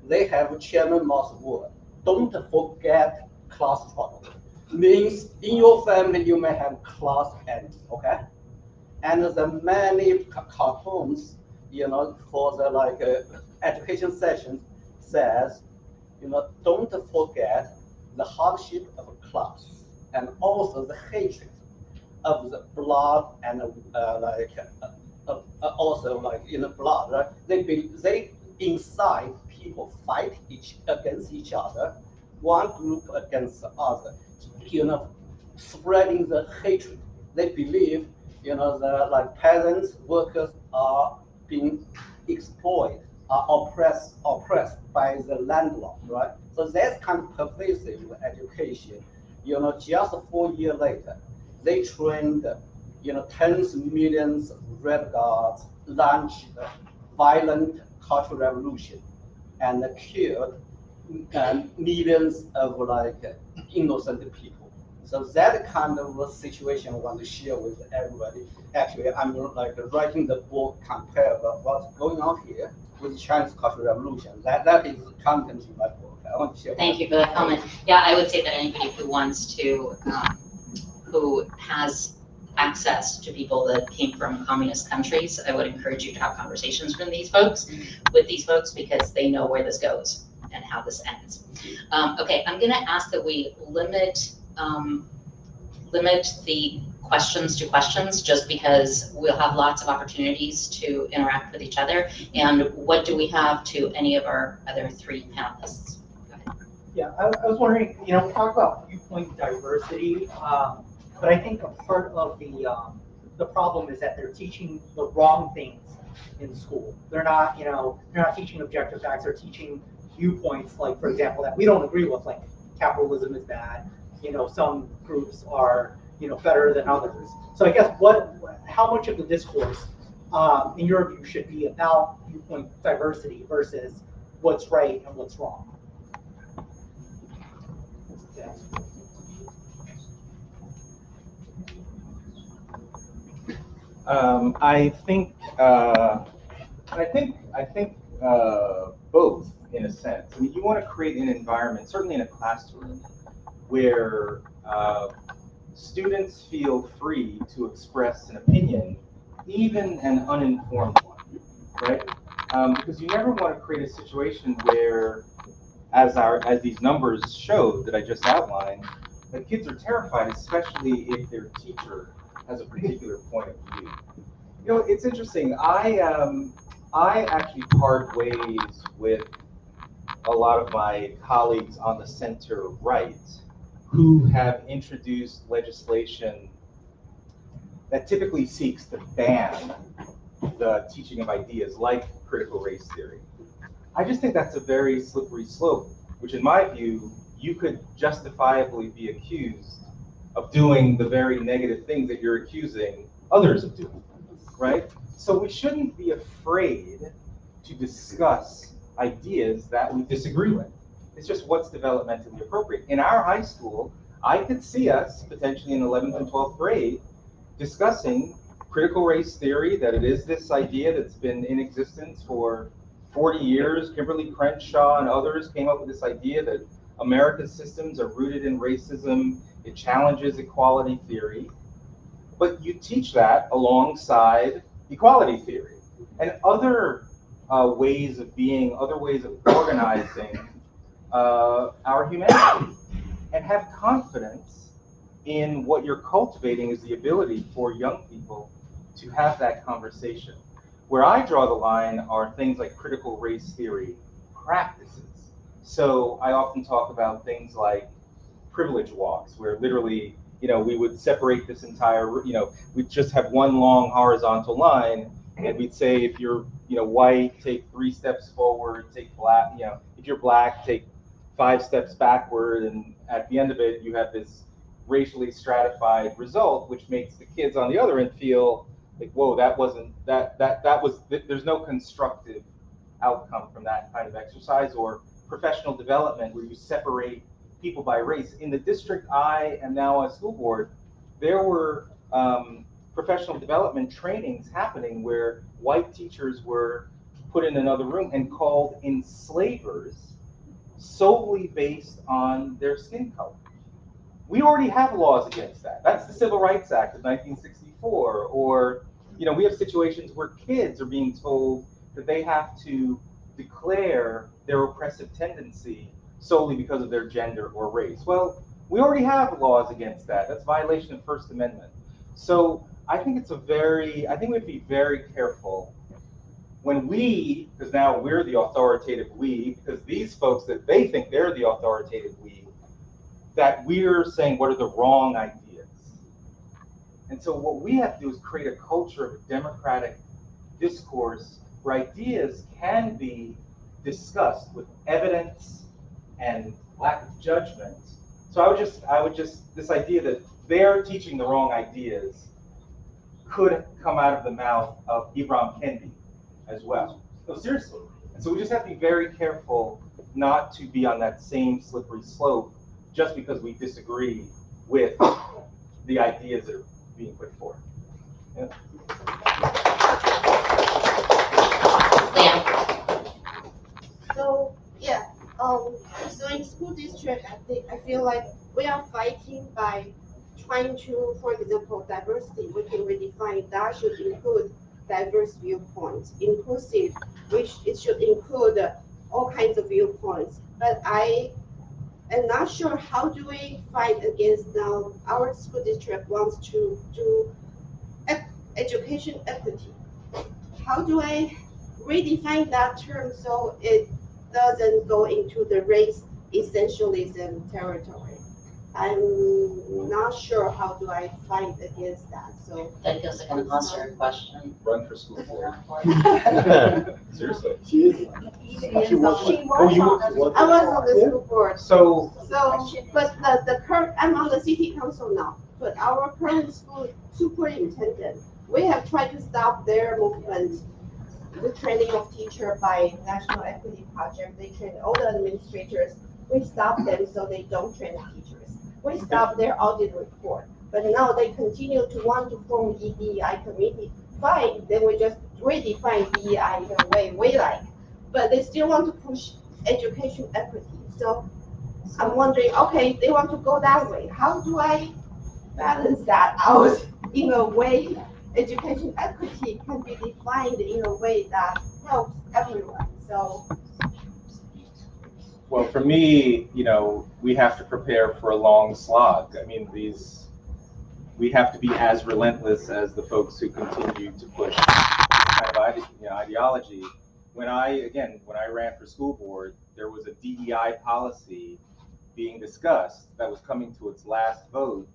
they have Chairman Mao's word. Don't forget class struggle. Means in your family you may have class envy, okay? And the many cartoons, for the education sessions says, don't forget the hardship of class and also the hatred of the blood and also in the blood, right? They inside people fight against each other, one group against the other, spreading the hatred. They believe, the peasants, workers are being exploited, are oppressed by the landlord, right? So that's kind of pervasive education, just 4 years later, they trained, tens of millions of red guards, launched violent cultural revolution, and killed millions of innocent people. So that kind of a situation I want to share with everybody. Actually, I'm writing the book compare what's going on here with Chinese Cultural Revolution. That is content in my book. I want to share. Thank you for that comment. Yeah, I would say that anybody who wants to, who has access to people that came from communist countries, I would encourage you to have conversations with these folks, because they know where this goes and how this ends. Okay, I'm going to ask that we limit the questions to questions, just because we'll have lots of opportunities to interact with each other. And what do we have to any of our other three panelists? Go ahead. Yeah, I was wondering, we talk about viewpoint diversity, but I think a part of the problem is that they're teaching the wrong things in school. They're not, they're not teaching objective facts. They're teaching viewpoints, like, for example, that we don't agree with, like capitalism is bad. Some groups are, better than others. So I guess how much of the discourse, in your view, should be about viewpoint diversity versus what's right and what's wrong? Yeah. I think both, in a sense. I mean, you want to create an environment, certainly in a classroom, where students feel free to express an opinion, even an uninformed one, right? Because you never want to create a situation where, as these numbers showed that I just outlined, the kids are terrified, especially if their teacher has a particular point of view. It's interesting. I actually part ways with a lot of my colleagues on the center right who have introduced legislation that typically seeks to ban the teaching of ideas like critical race theory. I just think that's a very slippery slope, which in my view, you could justifiably be accused of doing the very negative things that you're accusing others of doing, right? So we shouldn't be afraid to discuss ideas that we disagree with. It's just what's developmentally appropriate. In our high school, I could see us potentially in 11th and 12th grade discussing critical race theory, that it is this idea that's been in existence for 40 years. Kimberly Crenshaw and others came up with this idea that America's systems are rooted in racism. It challenges equality theory. But you teach that alongside equality theory and other ways of being, other ways of organizing our humanity, and have confidence in what you're cultivating is the ability for young people to have that conversation. Where I draw the line are things like critical race theory practices. So I often talk about things like privilege walks, where literally, we would separate this entire, we'd just have one long horizontal line, and we'd say, if you're, white, take 3 steps forward, take black, if you're black, take 5 steps backward, and at the end of it, you have this racially stratified result, which makes the kids on the other end feel like, whoa, that wasn't, there's no constructive outcome from that kind of exercise. Or professional development, where you separate people by race. In the district I am now a school board, there were professional development trainings happening where white teachers were put in another room and called enslavers solely based on their skin color. We already have laws against that. That's the Civil Rights Act of 1964. Or, we have situations where kids are being told that they have to declare their oppressive tendency solely because of their gender or race. Well, we already have laws against that. That's violation of First Amendment. So I think we have to be very careful when because now we're the authoritative we, because these folks that they think they're the authoritative we, that we're saying what are the wrong ideas. And so what we have to do is create a culture of democratic discourse where ideas can be discussed with evidence and lack of judgment, So I would just, this idea that they're teaching the wrong ideas could come out of the mouth of Ibram Kendi as well. No, seriously. And so we just have to be very careful not to be on that same slippery slope just because we disagree with the ideas that are being put forth. Yeah. So yeah, so in school district, I feel like we are fighting by trying to, for example, diversity. We can redefine that should include diverse viewpoints, inclusive, which it should include all kinds of viewpoints. But I am not sure how do we fight against now our school district wants to do education equity. How do I redefine that term so it doesn't go into the race essentialism territory? I'm not sure how do I fight against that. So That feels like an Oscar question. Run for school board. Seriously. I was on the school board. So But the current, I'm on the city council now, but our current school superintendent, we have tried to stop their movement, the training of teacher by National Equity Project. They train all the administrators. We stop them so they don't train teachers. We stop their audit report, but now they continue to want to form EDI committee. Fine, then we just redefine DEI in a way we like, but they still want to push education equity. So I'm wondering, okay, they want to go that way. How do I balance that out in a way education equity can be defined in a way that helps everyone? So. Well, for me, we have to prepare for a long slog. I mean, we have to be as relentless as the folks who continue to push kind of ideology. When I ran for school board, there was a DEI policy being discussed that was coming to its last vote,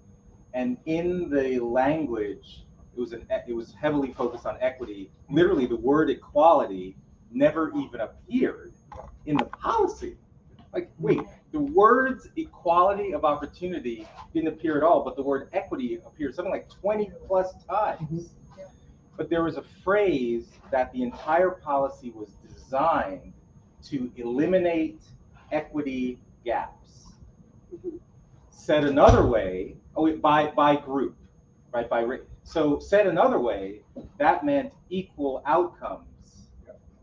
and in the language, it was heavily focused on equity. Literally, the word equality never even appeared in the policy. Like, wait, the words equality of opportunity didn't appear at all, but the word equity appeared something like 20 plus times. But there was a phrase that the entire policy was designed to eliminate equity gaps. Said another way, by group, right? So said another way, that meant equal outcomes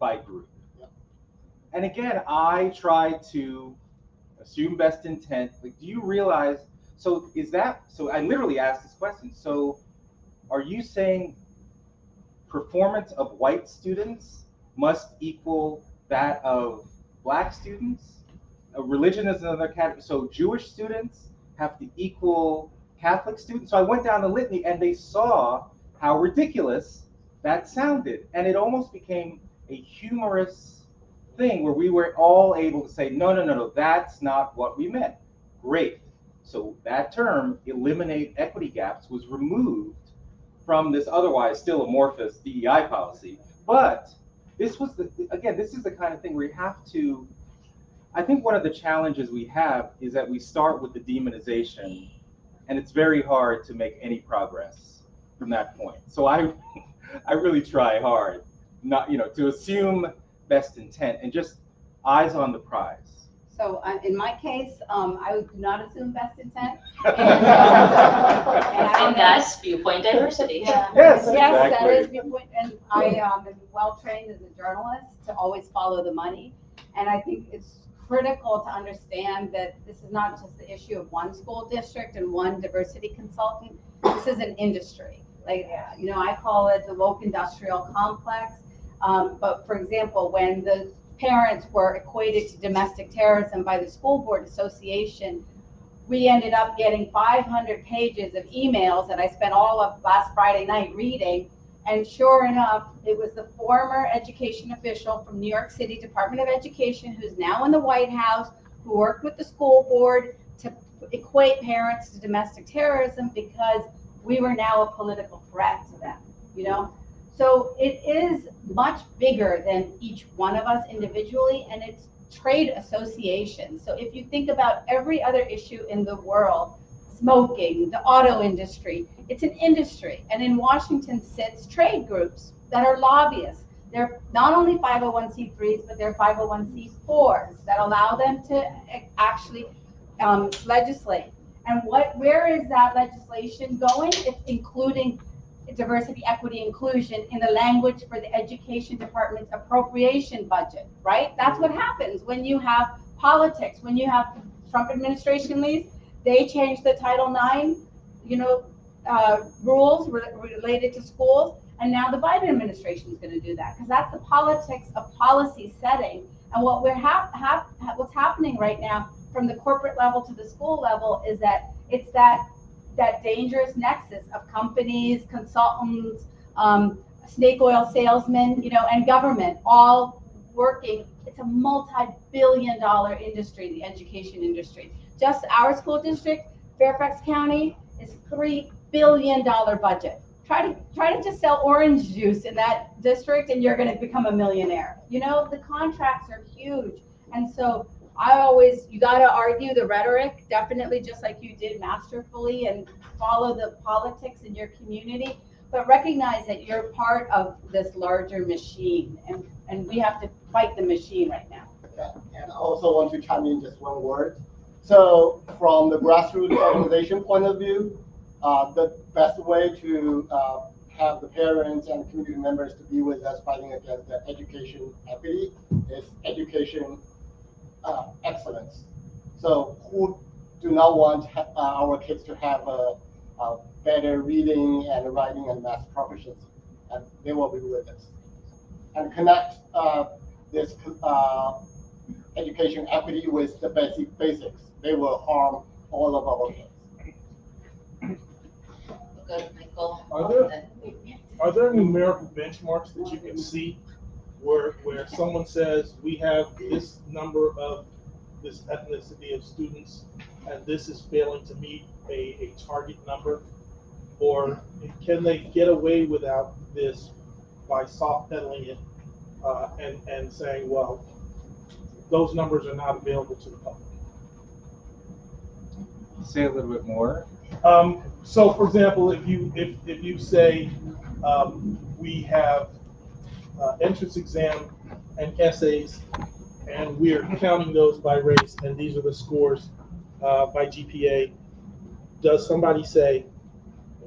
by group. And again, I try to assume best intent. Like, do you realize? So I literally asked this question. So, are you saying performance of white students must equal that of black students? Religion is another category. So Jewish students have to equal Catholic students. So I went down the litany, and they saw how ridiculous that sounded, and it almost became a humorous thing where we were all able to say, no, that's not what we meant. Great. So that term, eliminate equity gaps, was removed from this otherwise still amorphous DEI policy. But this is the kind of thing where you have to, I think one of the challenges we have is that we start with the demonization, and it's very hard to make any progress from that point. So I really try hard not, to assume best intent and just eyes on the prize. So in my case, I would not assume best intent. And that's viewpoint diversity. Yeah. Yes, Yes, exactly. that is viewpoint. And I am well trained as a journalist to always follow the money. And I think it's critical to understand that this is not just the issue of one school district and one diversity consultant. This is an industry. Like, I call it the woke industrial complex. But for example, when the parents were equated to domestic terrorism by the School Board Association, we ended up getting 500 pages of emails that I spent all of last Friday night reading. And sure enough, it was the former education official from New York City Department of Education, who's now in the White House, who worked with the school board to equate parents to domestic terrorism because we were now a political threat to them, So it is much bigger than each one of us individually, and it's trade associations. So if you think about every other issue in the world, smoking, the auto industry, it's an industry. And in Washington sits trade groups that are lobbyists. They're not only 501c3s, but they're 501c4s that allow them to actually legislate. And where is that legislation going? It's including diversity, equity, inclusion in the language for the education department's appropriation budget, right? That's what happens when you have politics, when you have Trump administration leaves, they changed the Title IX, rules related to schools, and now the Biden administration is going to do that because that's the politics of policy setting. And what what's happening right now from the corporate level to the school level is that it's that dangerous nexus of companies, consultants, snake oil salesmen, and government all working. It's a multi-billion-dollar industry, the education industry. Just our school district, Fairfax County, is $3 billion budget. Try to just sell orange juice in that district and you're going to become a millionaire. The contracts are huge. And so you got to argue the rhetoric, definitely just like you did masterfully, and follow the politics in your community, but recognize that you're part of this larger machine, and we have to fight the machine right now. Yeah. And I also want to chime in just one word. So from the grassroots organization point of view, the best way to have the parents and community members to be with us fighting against the education equity is education excellence. So who do not want our kids to have a better reading and writing and math proficiency? And they will be with us. And connect this education equity with the basics. They will harm all of our kids. Good, Michael. Are there numerical benchmarks that you can see where someone says we have this number of this ethnicity of students and this is failing to meet a target number? Or can they get away without this by soft pedaling it and saying, well, those numbers are not available to the public? Say a little bit more. So, for example, if you say we have entrance exam and essays, and we are counting those by race, and these are the scores by GPA, does somebody say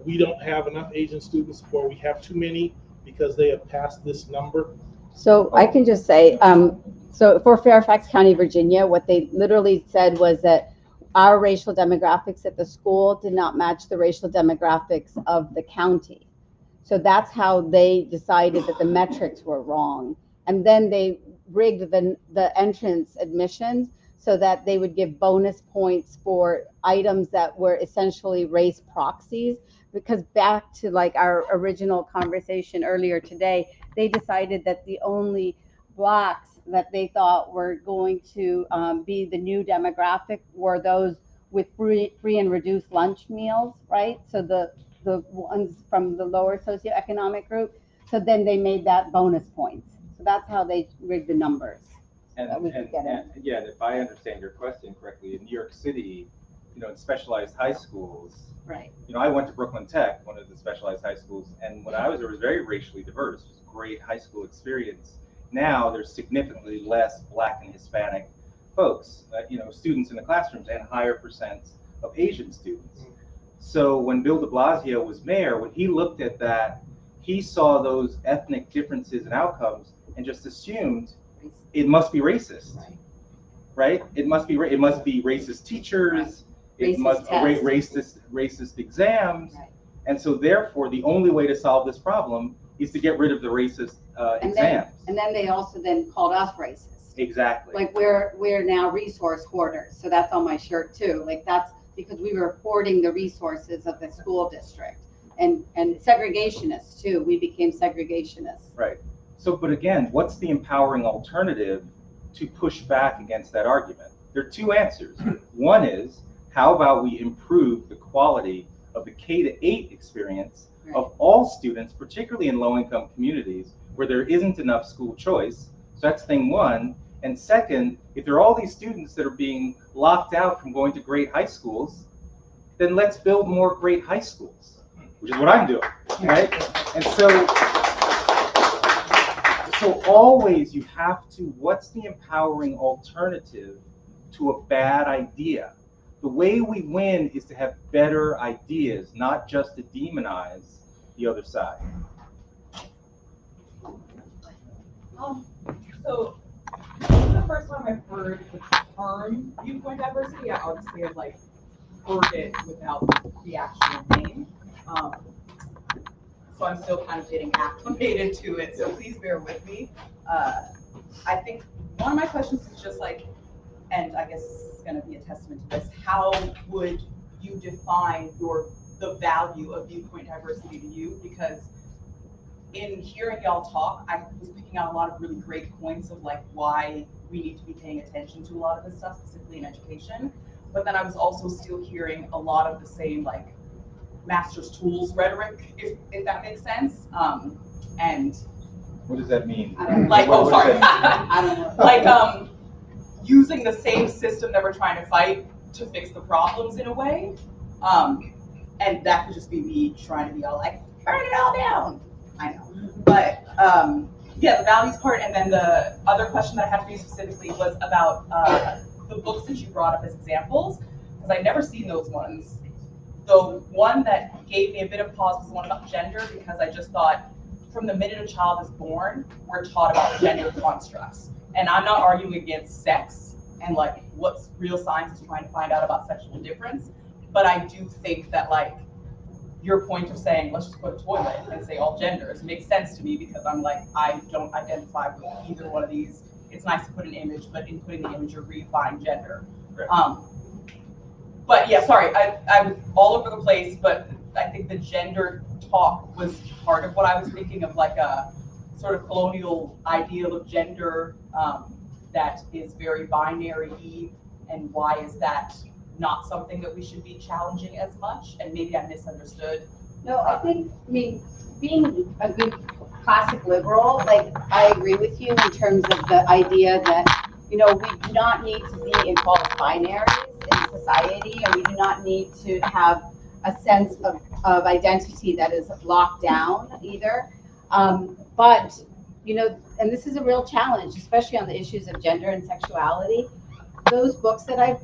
we don't have enough Asian students, or we have too many because they have passed this number? So I can just say, so for Fairfax County, Virginia, what they literally said was that our racial demographics at the school did not match the racial demographics of the county. So that's how they decided that the metrics were wrong. And then they rigged the entrance admissions so that they would give bonus points for items that were essentially race proxies. Because back to like our original conversation earlier today, they decided that the only Blacks that they thought were going to be the new demographic were those with free and reduced lunch meals, right? So the ones from the lower socioeconomic group. So then they made that bonus points. So that's how they rigged the numbers. And yeah, if I understand your question correctly, in New York City, in specialized high schools, right? I went to Brooklyn Tech, one of the specialized high schools, and when I was there, it was very racially diverse. It was a great high school experience. Now there's significantly less Black and Hispanic folks, students in the classrooms, and higher percents of Asian students. So when Bill de Blasio was mayor, when he looked at that, he saw those ethnic differences and outcomes and just assumed it must be racist, right? It must be racist teachers, it must be racist exams, and so therefore the only way to solve this problem is to get rid of the racist exams. And then they also then called us racist. Exactly. Like we're now resource hoarders. So that's on my shirt too. Like that's because we were hoarding the resources of the school district, and segregationists too. We became segregationists. Right. So, but again, what's the empowering alternative to push back against that argument? There are two answers. One is, how about we improve the quality of the K-8 experience of all students, particularly in low-income communities where there isn't enough school choice? So that's thing one. And second, if there are all these students that are being locked out from going to great high schools, then let's build more great high schools, which is what I'm doing, right? And so always you have to, what's the empowering alternative to a bad idea? The way we win is to have better ideas, not just to demonize the other side. So this is the first time I've heard the term viewpoint diversity. I obviously have like heard it without the actual name. So I'm still kind of getting acclimated to it, so please bear with me. I think one of my questions is just like, and I guess it's going to be a testament to this, how would you define the value of viewpoint diversity to you? Because in hearing y'all talk, I was picking out a lot of really great points of like why we need to be paying attention to a lot of this stuff, specifically in education. But then I was also still hearing a lot of the same like master's tools rhetoric, if that makes sense. And what does that mean? Like, oh, sorry. I don't know. Like, using the same system that we're trying to fight to fix the problems in a way. And that could just be me trying to be all like, burn it all down. I know. But yeah, the values part. And then the other question that I had for you specifically was about the books that you brought up as examples, because I'd never seen those ones. The one that gave me a bit of pause was one about gender, because I just thought from the minute a child is born, we're taught about gender constructs. And I'm not arguing against sex and like what real science is trying to find out about sexual difference, but I do think that like your point of saying, let's just put a toilet and say all genders makes sense to me, because I'm like, I don't identify with either one of these. It's nice to put an image, but in putting the image, you're redefining gender. Right. But yeah, sorry, I'm all over the place, but I think the gender talk was part of what I was thinking of, like a sort of colonial ideal of gender that is very binary, and why is that not something that we should be challenging as much? And maybe I misunderstood. No, I mean, being a good classic liberal, like I agree with you in terms of the idea that, you know, we do not need to be in false binaries in society, and we do not need to have a sense of identity that is locked down either. But, you know, and this is a real challenge, especially on the issues of gender and sexuality. Those books that I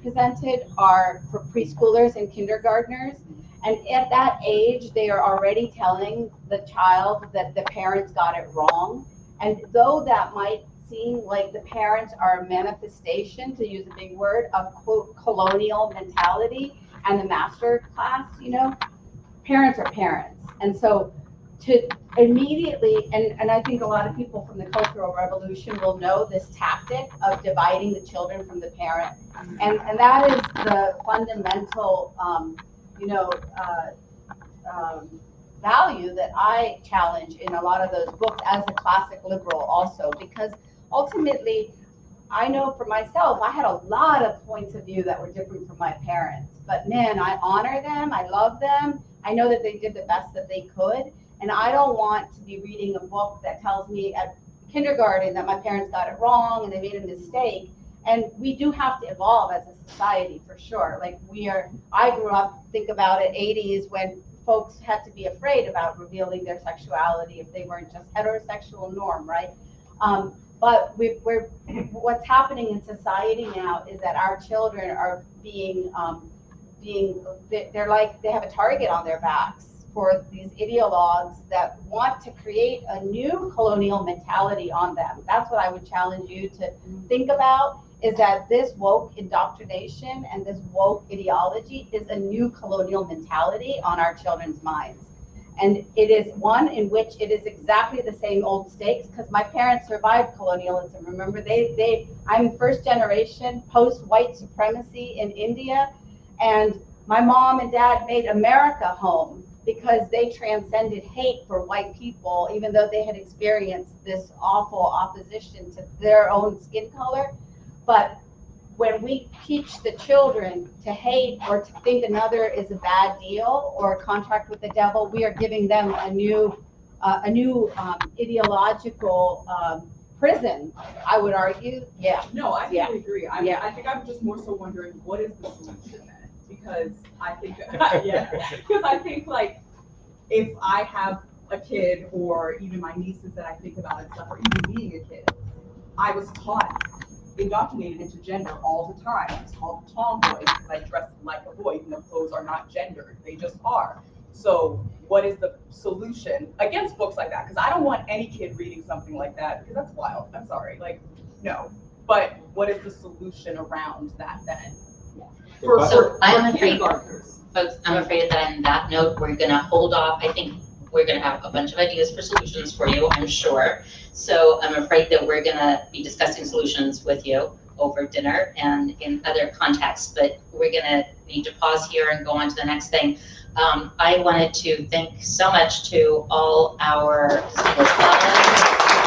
presented are for preschoolers and kindergartners. And at that age, they are already telling the child that the parents got it wrong. And though that might seem like the parents are a manifestation, to use a big word, of quote colonial mentality and the master class, you know, parents are parents. And so to immediately, and I think a lot of people from the Cultural Revolution will know this tactic of dividing the children from the parent. And that is the fundamental, you know, value that I challenge in a lot of those books as a classic liberal also, because ultimately, I know for myself, I had a lot of points of view that were different from my parents, but man, I honor them, I love them, I know that they did the best that they could, and I don't want to be reading a book that tells me at kindergarten that my parents got it wrong and they made a mistake. And we do have to evolve as a society for sure. Like I grew up, think about it, 80s when folks had to be afraid about revealing their sexuality if they weren't just heterosexual norm, right? But what's happening in society now is that our children are they're like, they have a target on their backs for these ideologues that want to create a new colonial mentality on them. That's what I would challenge you to think about, is that this woke indoctrination and this woke ideology is a new colonial mentality on our children's minds. And it is one in which it is exactly the same old stakes, because my parents survived colonialism. Remember, I'm first generation post-white supremacy in India, and my mom and dad made America home because they transcended hate for white people, even though they had experienced this awful opposition to their own skin color. But when we teach the children to hate or to think another is a bad deal or a contract with the devil, we are giving them a new ideological prison, I would argue, yeah. No, I Yeah. totally agree. Yeah. I think I'm just more so wondering, what is the solution then? Because I think, yeah, because I think like, if I have a kid or even my nieces that I think about and stuff, or even being a kid, I was taught, indoctrinated into gender all the time. I was called a tomboy because I dressed like a boy, even though clothes are not gendered, they just are. So what is the solution against books like that? Because I don't want any kid reading something like that, because that's wild. I'm sorry, like, no. But what is the solution around that then? So I'm afraid, kindergartners. folks, I'm afraid that on that note, we're gonna hold off. I think we're gonna have a bunch of ideas for solutions for you, I'm sure. So I'm afraid that we're gonna be discussing solutions with you over dinner and in other contexts, but we're gonna need to pause here and go on to the next thing. I wanted to thank so much to all our distinguished panelists.